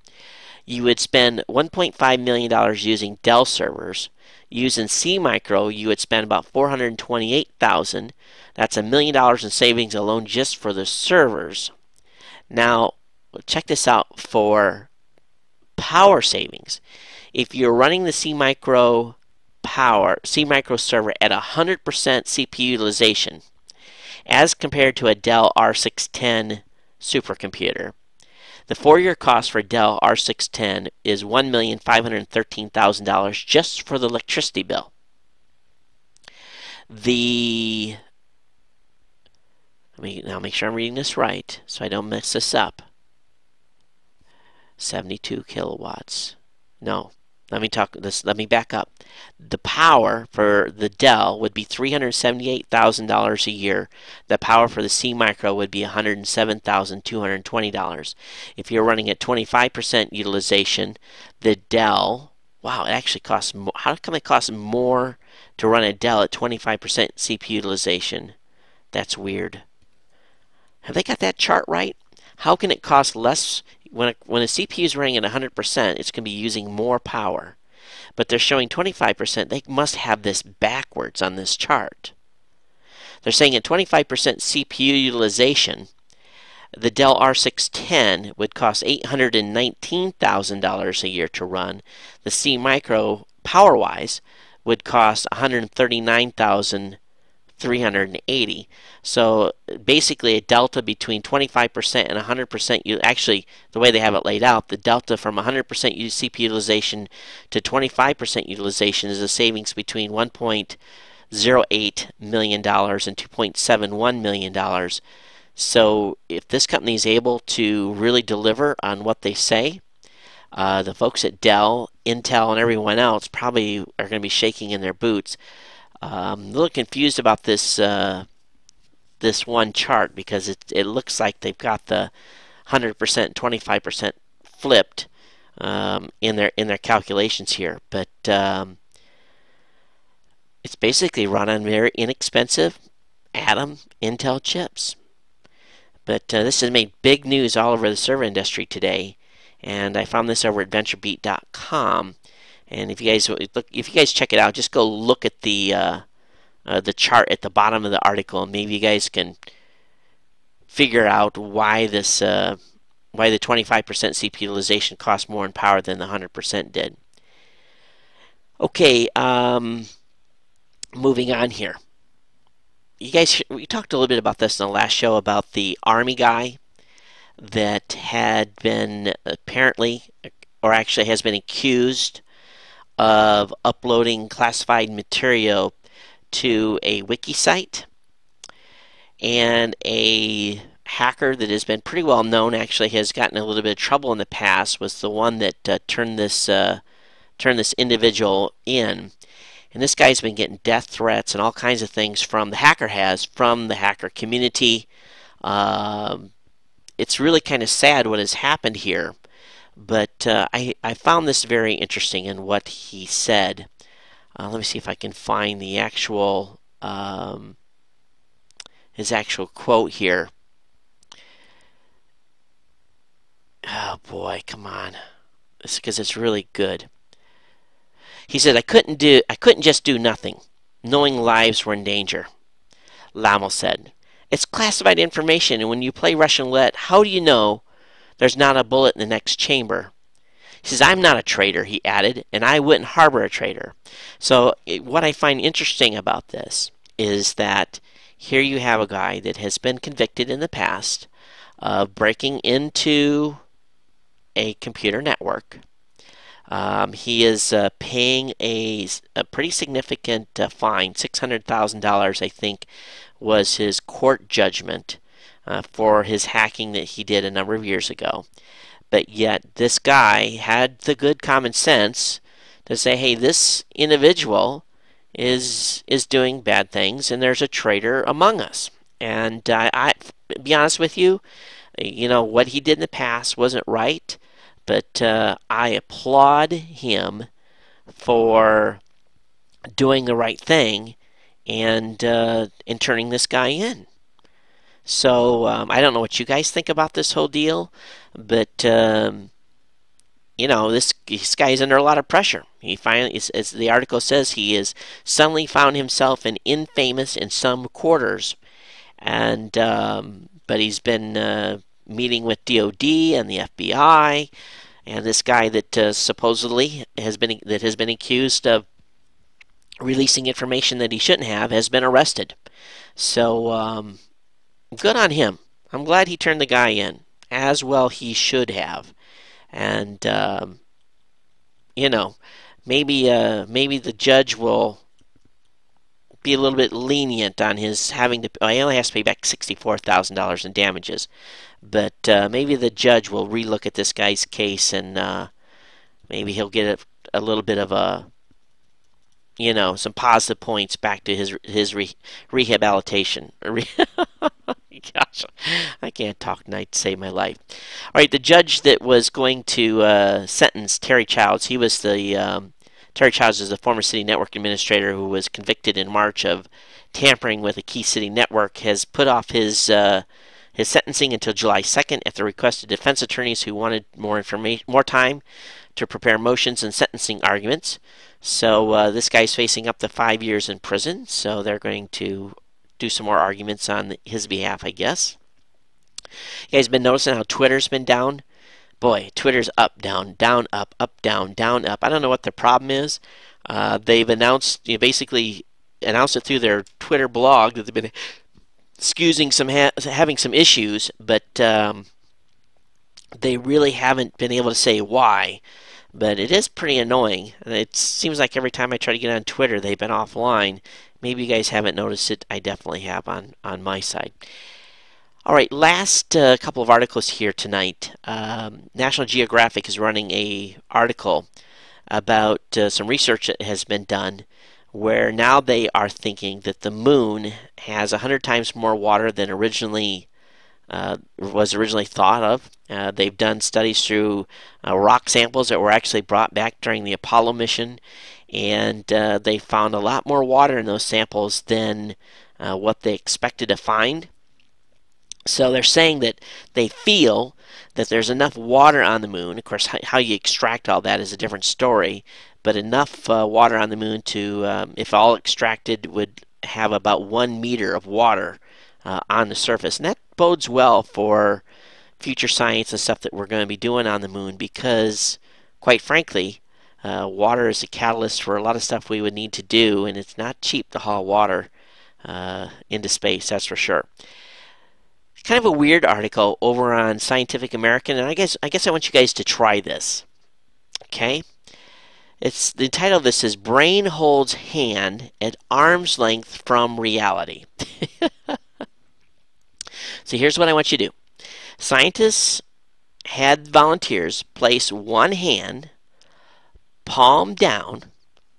you would spend $1.5 million using Dell servers. Using SeaMicro, you would spend about $428,000. That's $1 million in savings alone just for the servers. Now, check this out for power savings. If you're running the SeaMicro server at 100% CPU utilization, as compared to a Dell R610 supercomputer, the 4-year cost for Dell R610 is $1,513,000 just for the electricity bill. Let me now make sure I'm reading this right so I don't mess this up. 72 kilowatts. No, let me back up. The power for the Dell would be $378,000 a year. The power for the SeaMicro would be $107,220. If you're running at 25% utilization, the Dell, wow, it actually costs more. How come it costs more to run a Dell at 25% CPU utilization? That's weird. Have they got that chart right? How can it cost less when a CPU is running at 100%? It's going to be using more power. But they're showing 25%. They must have this backwards on this chart. They're saying at 25% CPU utilization, the Dell R610 would cost $819,000 a year to run. The SeaMicro, power-wise, would cost $139,380. So basically a delta between 25% and 100%. Actually, the way they have it laid out, the delta from 100% CPU utilization to 25% utilization is a savings between $1.08 million and $2.71 million. So if this company is able to really deliver on what they say, the folks at Dell, Intel, and everyone else probably are going to be shaking in their boots. I'm a little confused about this this one chart because it looks like they've got the 100%, 25% flipped in their calculations here, but it's basically run on very inexpensive Atom Intel chips. But this has made big news all over the server industry today, and I found this over at VentureBeat.com. And if you guys check it out, just go look at the chart at the bottom of the article, and maybe you guys can figure out why the 25% CPU utilization costs more in power than the 100% did. Okay, moving on here. We talked a little bit about this in the last show about the Army guy that had been apparently, or actually has been accused of uploading classified material to a wiki site, and a hacker that has been pretty well known, actually has gotten a little bit of trouble in the past, was the one that turned this individual in. And this guy's been getting death threats and all kinds of things from the hacker community. It's really kind of sad what has happened here. But I found this very interesting in what he said. Let me see if I can find the actual his actual quote here. Oh boy, come on! Because it's really good. He said, "I couldn't just do nothing, knowing lives were in danger." Lammel said, It's classified information, and when you play Russian roulette, how do you know there's not a bullet in the next chamber? He says, I'm not a traitor, he added, and I wouldn't harbor a traitor. So what I find interesting about this is that here you have a guy that has been convicted in the past of breaking into a computer network. He is paying a pretty significant fine, $600,000, I think, was his court judgment for his hacking that he did a number of years ago. But yet this guy had the good common sense to say, hey, this individual is doing bad things, and there's a traitor among us. And I be honest with you, what he did in the past wasn't right, but I applaud him for doing the right thing and turning this guy in. So I don't know what you guys think about this whole deal, but this guy is under a lot of pressure. He finally, as the article says, he has suddenly found himself an infamous in some quarters, and but he's been meeting with DOD and the FBI, and this guy that supposedly has been accused of releasing information that he shouldn't have has been arrested. So good on him. I'm glad he turned the guy in, as well he should have. And maybe the judge will be a little bit lenient on his having to. He only has to pay back $64,000 in damages, but maybe the judge will relook at this guy's case, and maybe he'll get a little bit of some positive points back to his rehabilitation. Gosh, I can't talk tonight to save my life. All right, the judge that was going to sentence Terry Childs, Terry Childs is the former city network administrator who was convicted in March of tampering with a key city network, has put off his sentencing until July 2nd at the request of defense attorneys who wanted more time to prepare motions and sentencing arguments. So this guy's facing up to 5 years in prison, so they're going to do some more arguments on his behalf, I guess. You guys been noticing how Twitter's been down? Boy, Twitter's up, down, up, down, up. I don't know what the problem is. They've announced, basically announced it through their Twitter blog that they've been having some issues, but they really haven't been able to say why. But it is pretty annoying. It seems like every time I try to get on Twitter, they've been offline. Maybe you guys haven't noticed it. I definitely have on my side. All right, last couple of articles here tonight. National Geographic is running a article about some research that has been done where now they are thinking that the moon has 100 times more water than was originally thought of. They've done studies through rock samples that were actually brought back during the Apollo mission, and they found a lot more water in those samples than what they expected to find. So they're saying that they feel that there's enough water on the moon. Of course, how you extract all that is a different story, but enough water on the moon to, if all extracted, would have about 1 meter of water on the surface. And that bodes well for future science and stuff that we're going to be doing on the moon, because, quite frankly, water is a catalyst for a lot of stuff we would need to do, and it's not cheap to haul water into space, that's for sure. Kind of a weird article over on Scientific American, and I guess I want you guys to try this. Okay? It's the title of this is "Brain Holds Hand at Arm's Length from Reality." So here's what I want you to do. Scientists had volunteers place one hand palm down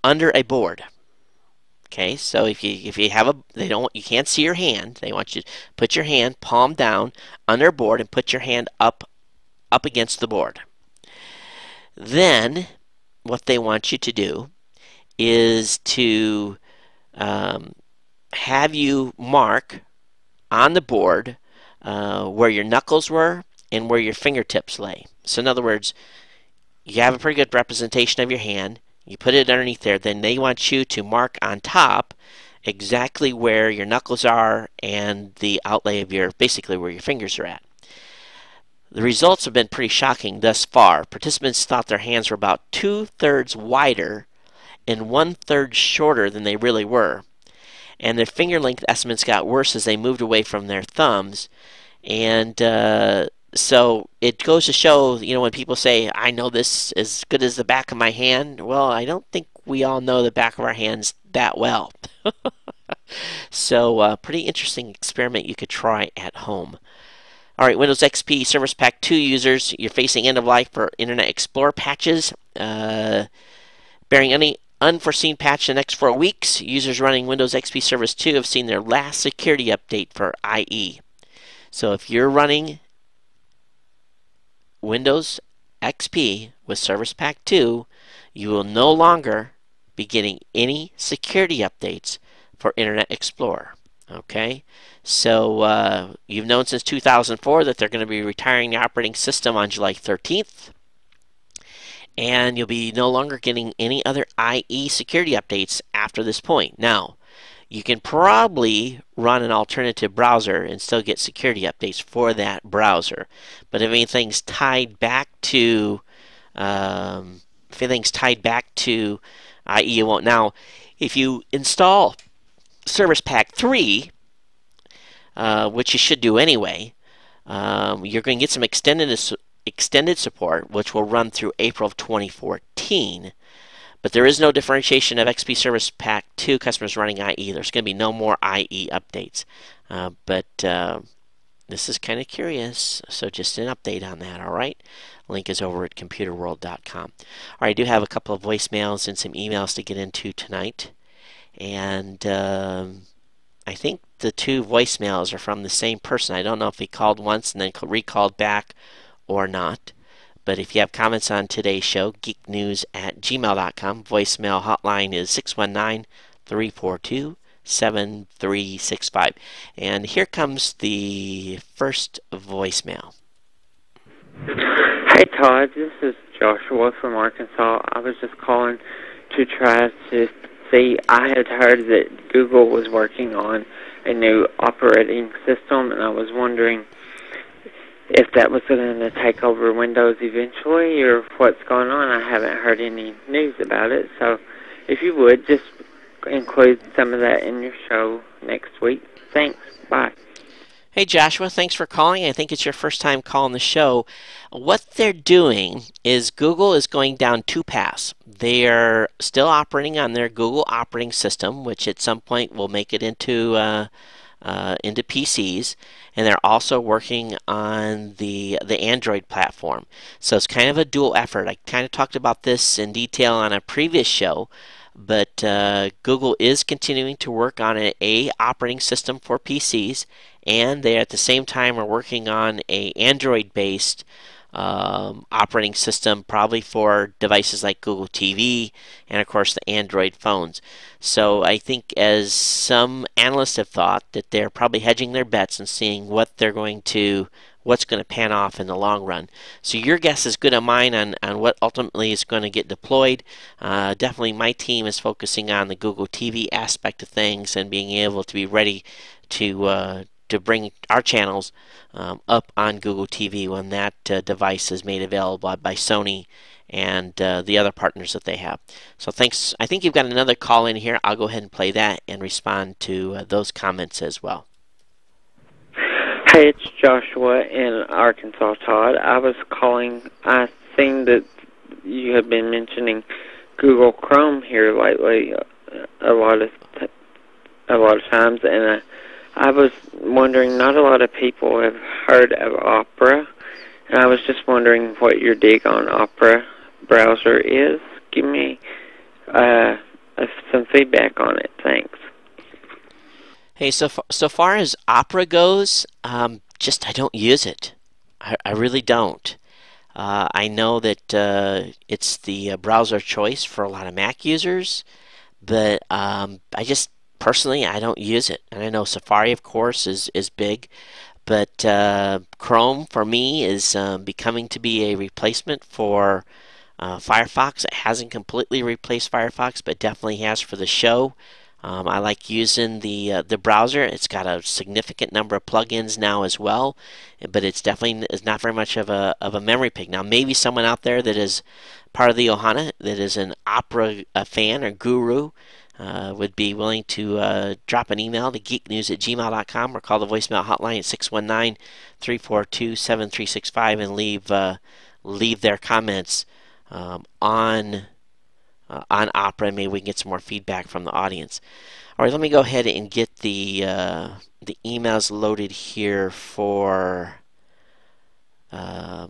under a board. Okay, so if you have you can't see your hand. They want you to put your hand palm down under a board and put your hand up against the board. Then what they want you to do is to have you mark on the board where your knuckles were and where your fingertips lay. So in other words, you have a pretty good representation of your hand. You put it underneath there. Then they want you to mark on top exactly where your knuckles are and the outlay of basically where your fingers are at. The results have been pretty shocking thus far. Participants thought their hands were about 2/3 wider and 1/3 shorter than they really were. And their finger length estimates got worse as they moved away from their thumbs. And so it goes to show, when people say, I know this as good as the back of my hand, well, I don't think we all know the back of our hands that well. So, pretty interesting experiment you could try at home. All right, Windows XP Service Pack 2 users, you're facing end of life for Internet Explorer patches. Bearing any unforeseen patch in the next 4 weeks, users running Windows XP Service 2 have seen their last security update for IE. So if you're running Windows XP with Service Pack 2, you will no longer be getting any security updates for Internet Explorer. Okay, so you've known since 2004 that they're going to be retiring the operating system on July 13th, and you'll be no longer getting any other IE security updates after this point. Now, you can probably run an alternative browser and still get security updates for that browser, but if anything's tied back to IE, you won't. Now, if you install Service Pack 3, which you should do anyway, you're going to get some extended support, which will run through April of 2014. But there is no differentiation of XP Service Pack 2 customers running IE. There's going to be no more IE updates. But this is kind of curious, so just an update on that, all right? Link is over at computerworld.com. All right, I do have a couple of voicemails and some emails to get into tonight. And I think the two voicemails are from the same person. I don't know if he called once and then recalled back or not. But if you have comments on today's show, geeknews@gmail.com. Voicemail hotline is 619-342-7365. And here comes the first voicemail. Hey Todd, this is Joshua from Arkansas. I was just calling to try to see. I had heard that Google was working on a new operating system, and I was wondering if that was going to take over Windows eventually, or what's going on. I haven't heard any news about it, so if you would, just include some of that in your show next week. Thanks. Bye. Hey Joshua, thanks for calling. I think it's your first time calling the show. What they're doing is Google is going down two paths. They are still operating on their Google operating system, which at some point will make it into PCs, and they're also working on the Android platform. So it's kind of a dual effort. I kind of talked about this in detail on a previous show, but Google is continuing to work on an operating system for PCs, and they at the same time are working on a Android-based operating system, probably for devices like Google TV and of course the Android phones. So I think, as some analysts have thought, that they're probably hedging their bets and seeing what's going to pan off in the long run. So your guess is good as mine on what ultimately is going to get deployed. Definitely my team is focusing on the Google TV aspect of things and being able to be ready to bring our channels up on Google TV when that device is made available by Sony and the other partners that they have. So thanks. I think you've got another call in here. I'll go ahead and play that and respond to those comments as well. Hey, it's Joshua in Arkansas, Todd. I was calling. I seen that you have been mentioning Google Chrome here lately a lot of times, and I was wondering, not a lot of people have heard of Opera, and I was just wondering what your dig on Opera browser is. Give me some feedback on it. Thanks. Hey, so far as Opera goes, I don't use it. I really don't. I know that it's the browser choice for a lot of Mac users, but personally, I don't use it. And I know Safari, of course, is big, but Chrome, for me, is becoming to be a replacement for Firefox. It hasn't completely replaced Firefox, but definitely has for the show. I like using the browser. It's got a significant number of plugins now as well, but it's definitely is not very much of a memory pig. Now, maybe someone out there that is part of the Ohana that is an Opera fan or guru would be willing to drop an email to geeknews@gmail.com or call the voicemail hotline at 619-342-7365 and leave their comments on Opera, and maybe we can get some more feedback from the audience. All right, let me go ahead and get the emails loaded here for that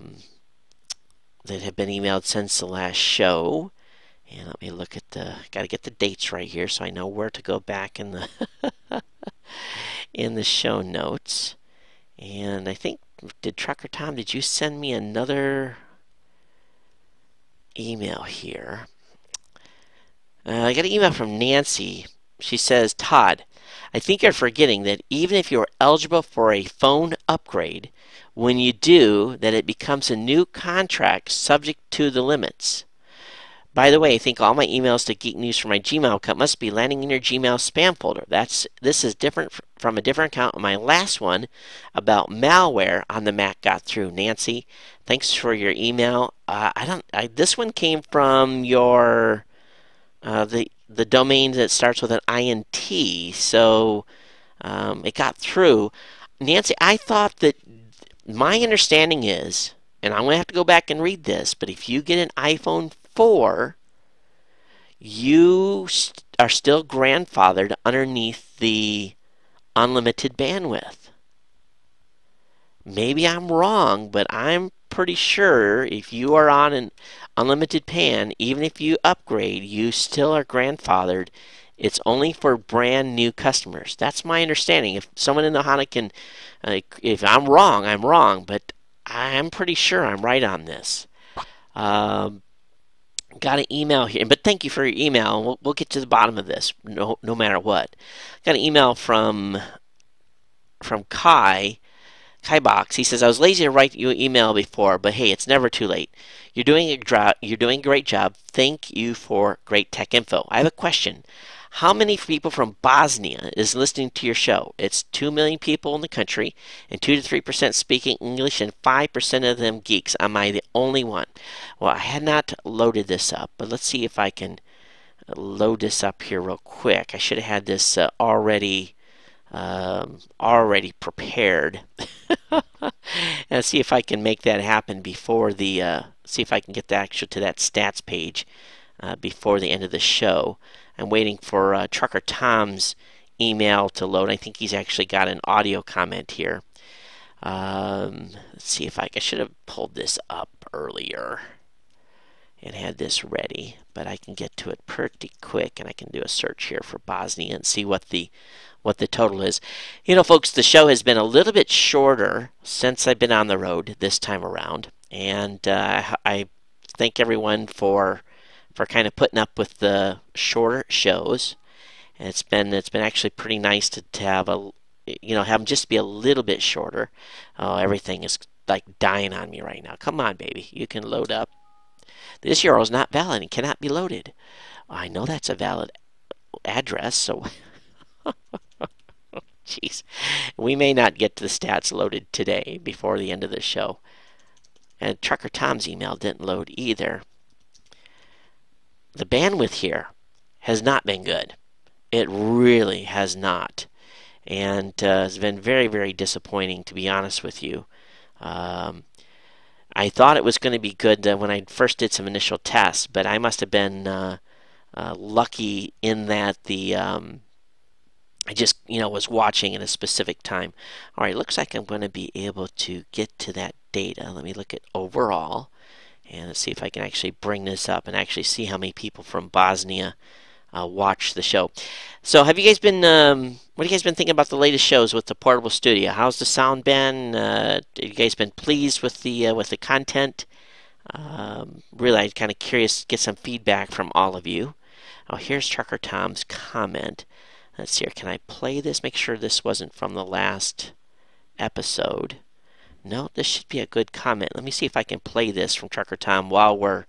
have been emailed since the last show. And let me look at got to get the dates right here so I know where to go back in the in the show notes. And I think, did Trucker Tom, did you send me another email here? I got an email from Nancy. She says, Todd, I think you're forgetting that even if you're eligible for a phone upgrade, when you do, that it becomes a new contract subject to the limits. By the way, I think all my emails to Geek News from my Gmail account must be landing in your Gmail spam folder. This is different from a different account. My last one about malware on the Mac got through. Nancy, thanks for your email. This one came from your the domain that starts with an INT, so it got through. Nancy, I thought that my understanding is, and I'm going to have to go back and read this, but if you get an iPhone 4, you are still grandfathered underneath the unlimited bandwidth. Maybe I'm wrong, but I'm pretty sure if you are on an unlimited plan, even if you upgrade, you still are grandfathered. It's only for brand new customers. That's my understanding. If someone in the Ohana can, if I'm wrong, I'm wrong, but I'm pretty sure I'm right on this. Got an email here, but thank you for your email. We'll get to the bottom of this, no matter what. Got an email from Kai Box. He says, I was lazy to write you an email before, but hey, it's never too late. You're doing a great job. Thank you for great tech info. I have a question. How many people from Bosnia is listening to your show? It's 2 million people in the country, and 2 to 3% speaking English, and 5% of them geeks. Am I the only one? Well, I had not loaded this up, but let's see if I can load this up here real quick. I should have had this already prepared. And see if I can make that happen before the see if I can get the actual to that stats page before the end of the show. I'm waiting for Trucker Tom's email to load. I think he's actually got an audio comment here. Let's see if I should have pulled this up earlier and had this ready, but I can get to it pretty quick, and I can do a search here for Bosnia and see what the total is. You know, folks, the show has been a little bit shorter since I've been on the road this time around, and I thank everyone for kind of putting up with the shorter shows. And it's been actually pretty nice to have have them just be a little bit shorter. Oh, everything is like dying on me right now. Come on, baby, you can load up. This URL is not valid and cannot be loaded. I know that's a valid address, so jeez, we may not get to the stats loaded today before the end of the show. And Trucker Tom's email didn't load either. The bandwidth here has not been good. It really has not. And it's been very, very disappointing, to be honest with you. I thought it was going to be good when I first did some initial tests, but I must have been lucky in that I just was watching at a specific time. All right, looks like I'm going to be able to get to that data. Let me look at overall. And let's see if I can actually bring this up and actually see how many people from Bosnia watch the show. So, have you guys been? What have you guys been thinking about the latest shows with the portable studio? How's the sound been? Have you guys been pleased with the content? Really, I'm kind of curious to get some feedback from all of you. Oh, here's Trucker Tom's comment. Let's see here. Can I play this? Make sure this wasn't from the last episode. No, this should be a good comment. Let me see if I can play this from Trucker Tom while we're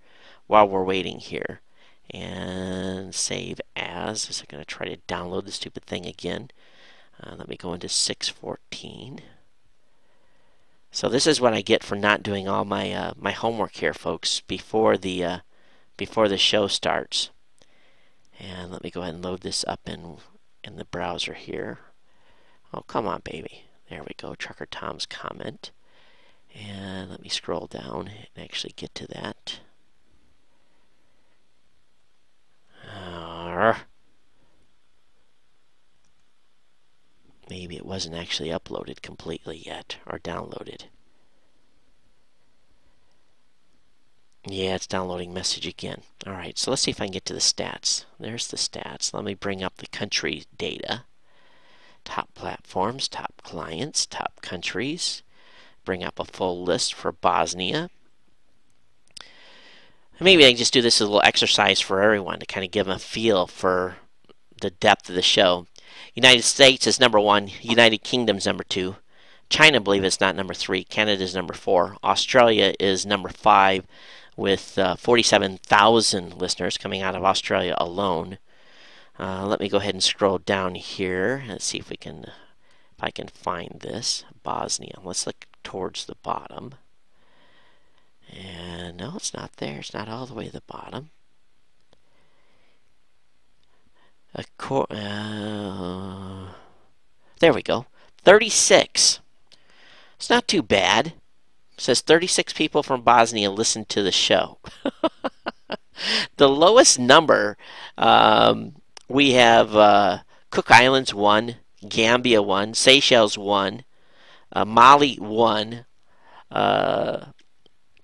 waiting here. And save as. has. Is I'm going to try to download the stupid thing again. Let me go into 614. So this is what I get for not doing all my my homework here, folks, before the show starts. And let me go ahead and load this up in the browser here. Oh, come on, baby. There we go, Trucker Tom's comment. And let me scroll down and actually get to that. Maybe it wasn't actually uploaded completely yet, or downloaded. Yeah, it's downloading message again. Alright, so let's see if I can get to the stats. There's the stats. Let me bring up the country data. Top platforms, top clients, top countries. Bring up a full list for Bosnia. Maybe I can just do this as a little exercise for everyone to kind of give them a feel for the depth of the show. United States is number 1. United Kingdom's number 2. China, I believe, is not number 3. Canada is number 4. Australia is number 5 with 47,000 listeners coming out of Australia alone. Let me go ahead and scroll down here and see if I can find this. Bosnia. Let's look towards the bottom. And no, it's not there. It's not all the way to the bottom. There we go. 36. It's not too bad. It says 36 people from Bosnia listened to the show. The lowest number, we have Cook Islands 1, Gambia 1, Seychelles 1, Mali 1,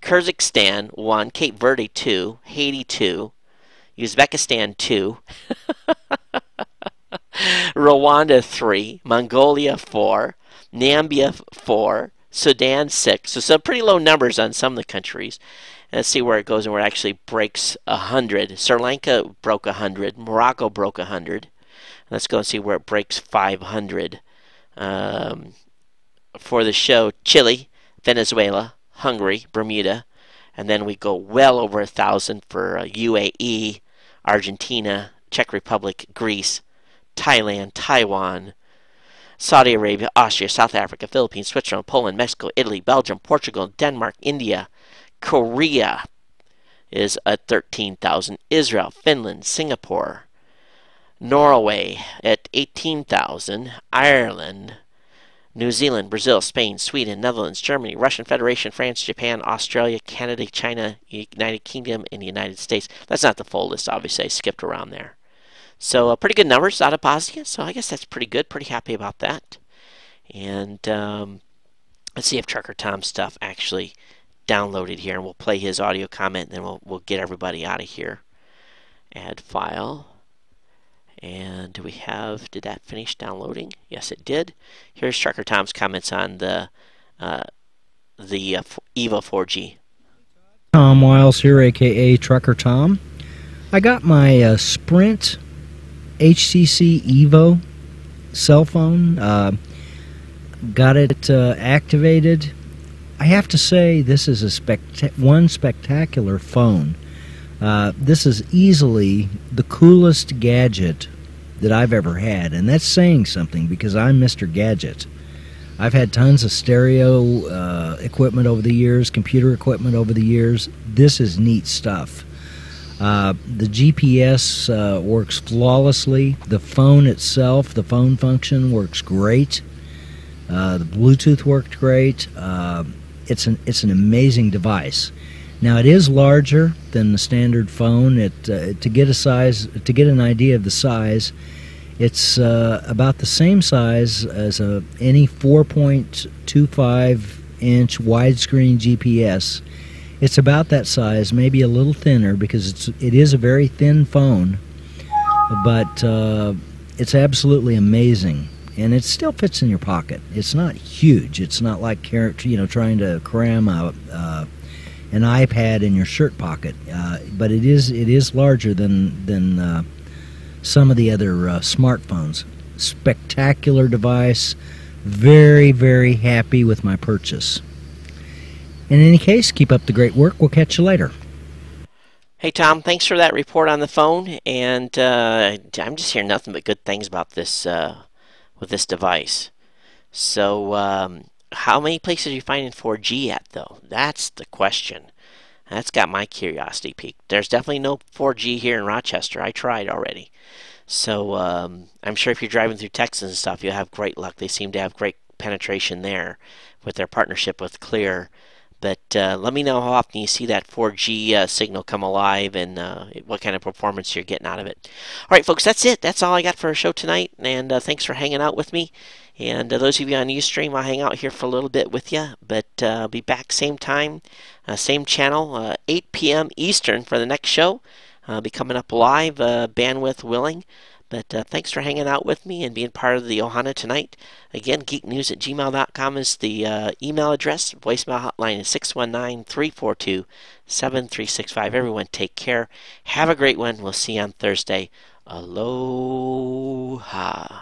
Kyrgyzstan 1, Cape Verde 2, Haiti 2, Uzbekistan 2, Rwanda 3, Mongolia 4, Namibia 4, Sudan 6. So some pretty low numbers on some of the countries. And let's see where it goes and where it actually breaks 100. Sri Lanka broke 100. Morocco broke 100. Let's go and see where it breaks 500. For the show, Chile, Venezuela, Hungary, Bermuda, and then we go well over 1,000 for UAE, Argentina, Czech Republic, Greece, Thailand, Taiwan, Saudi Arabia, Austria, South Africa, Philippines, Switzerland, Poland, Mexico, Italy, Belgium, Portugal, Denmark, India, Korea is at 13,000, Israel, Finland, Singapore, Norway at 18,000, Ireland, New Zealand, Brazil, Spain, Sweden, Netherlands, Germany, Russian Federation, France, Japan, Australia, Canada, China, United Kingdom, and the United States. That's not the full list, obviously. I skipped around there. So pretty good numbers out of Bosnia. So I guess that's pretty good. Pretty happy about that. And let's see if Trucker Tom's stuff actually downloaded here. And we'll play his audio comment, and then we'll get everybody out of here. Add file. And do we have, did that finish downloading? Yes, it did. Here's Trucker Tom's comments on the EVO 4G. Tom Wiles here, a.k.a. Trucker Tom. I got my Sprint HTC EVO cell phone. Got it activated. I have to say, this is one spectacular phone. This is easily the coolest gadget that I've ever had, and that's saying something because I'm Mr. Gadget. I've had tons of stereo equipment over the years, computer equipment over the years. This is neat stuff. The GPS works flawlessly. The phone itself, the phone function works great. The Bluetooth worked great. It's an amazing device. Now it is larger than the standard phone. To get an idea of the size, it's about the same size as any 4.25-inch widescreen GPS. It's about that size, maybe a little thinner because it is a very thin phone, but it's absolutely amazing, and it still fits in your pocket. It's not huge. It's not like trying to cram an iPad in your shirt pocket, but it is larger than some of the other smartphones. Spectacular device. Very, very happy with my purchase. In any case, keep up the great work. We'll catch you later. Hey Tom, thanks for that report on the phone, and I'm just hearing nothing but good things about this with this device. So, how many places are you finding 4G at, though? That's the question. That's got my curiosity peaked. There's definitely no 4G here in Rochester. I tried already. So, I'm sure if you're driving through Texas and stuff, you'll have great luck. They seem to have great penetration there with their partnership with Clear. But let me know how often you see that 4G signal come alive and what kind of performance you're getting out of it. All right, folks, that's it. That's all I got for our show tonight. And thanks for hanging out with me. And those of you on Ustream, I'll hang out here for a little bit with you. But I'll be back same time, same channel, 8 p.m. Eastern for the next show. I'll be coming up live, bandwidth willing. But thanks for hanging out with me and being part of the Ohana tonight. Again, geeknews@gmail.com is the email address. Voicemail hotline is 619-342-7365. Everyone take care. Have a great one. We'll see you on Thursday. Aloha.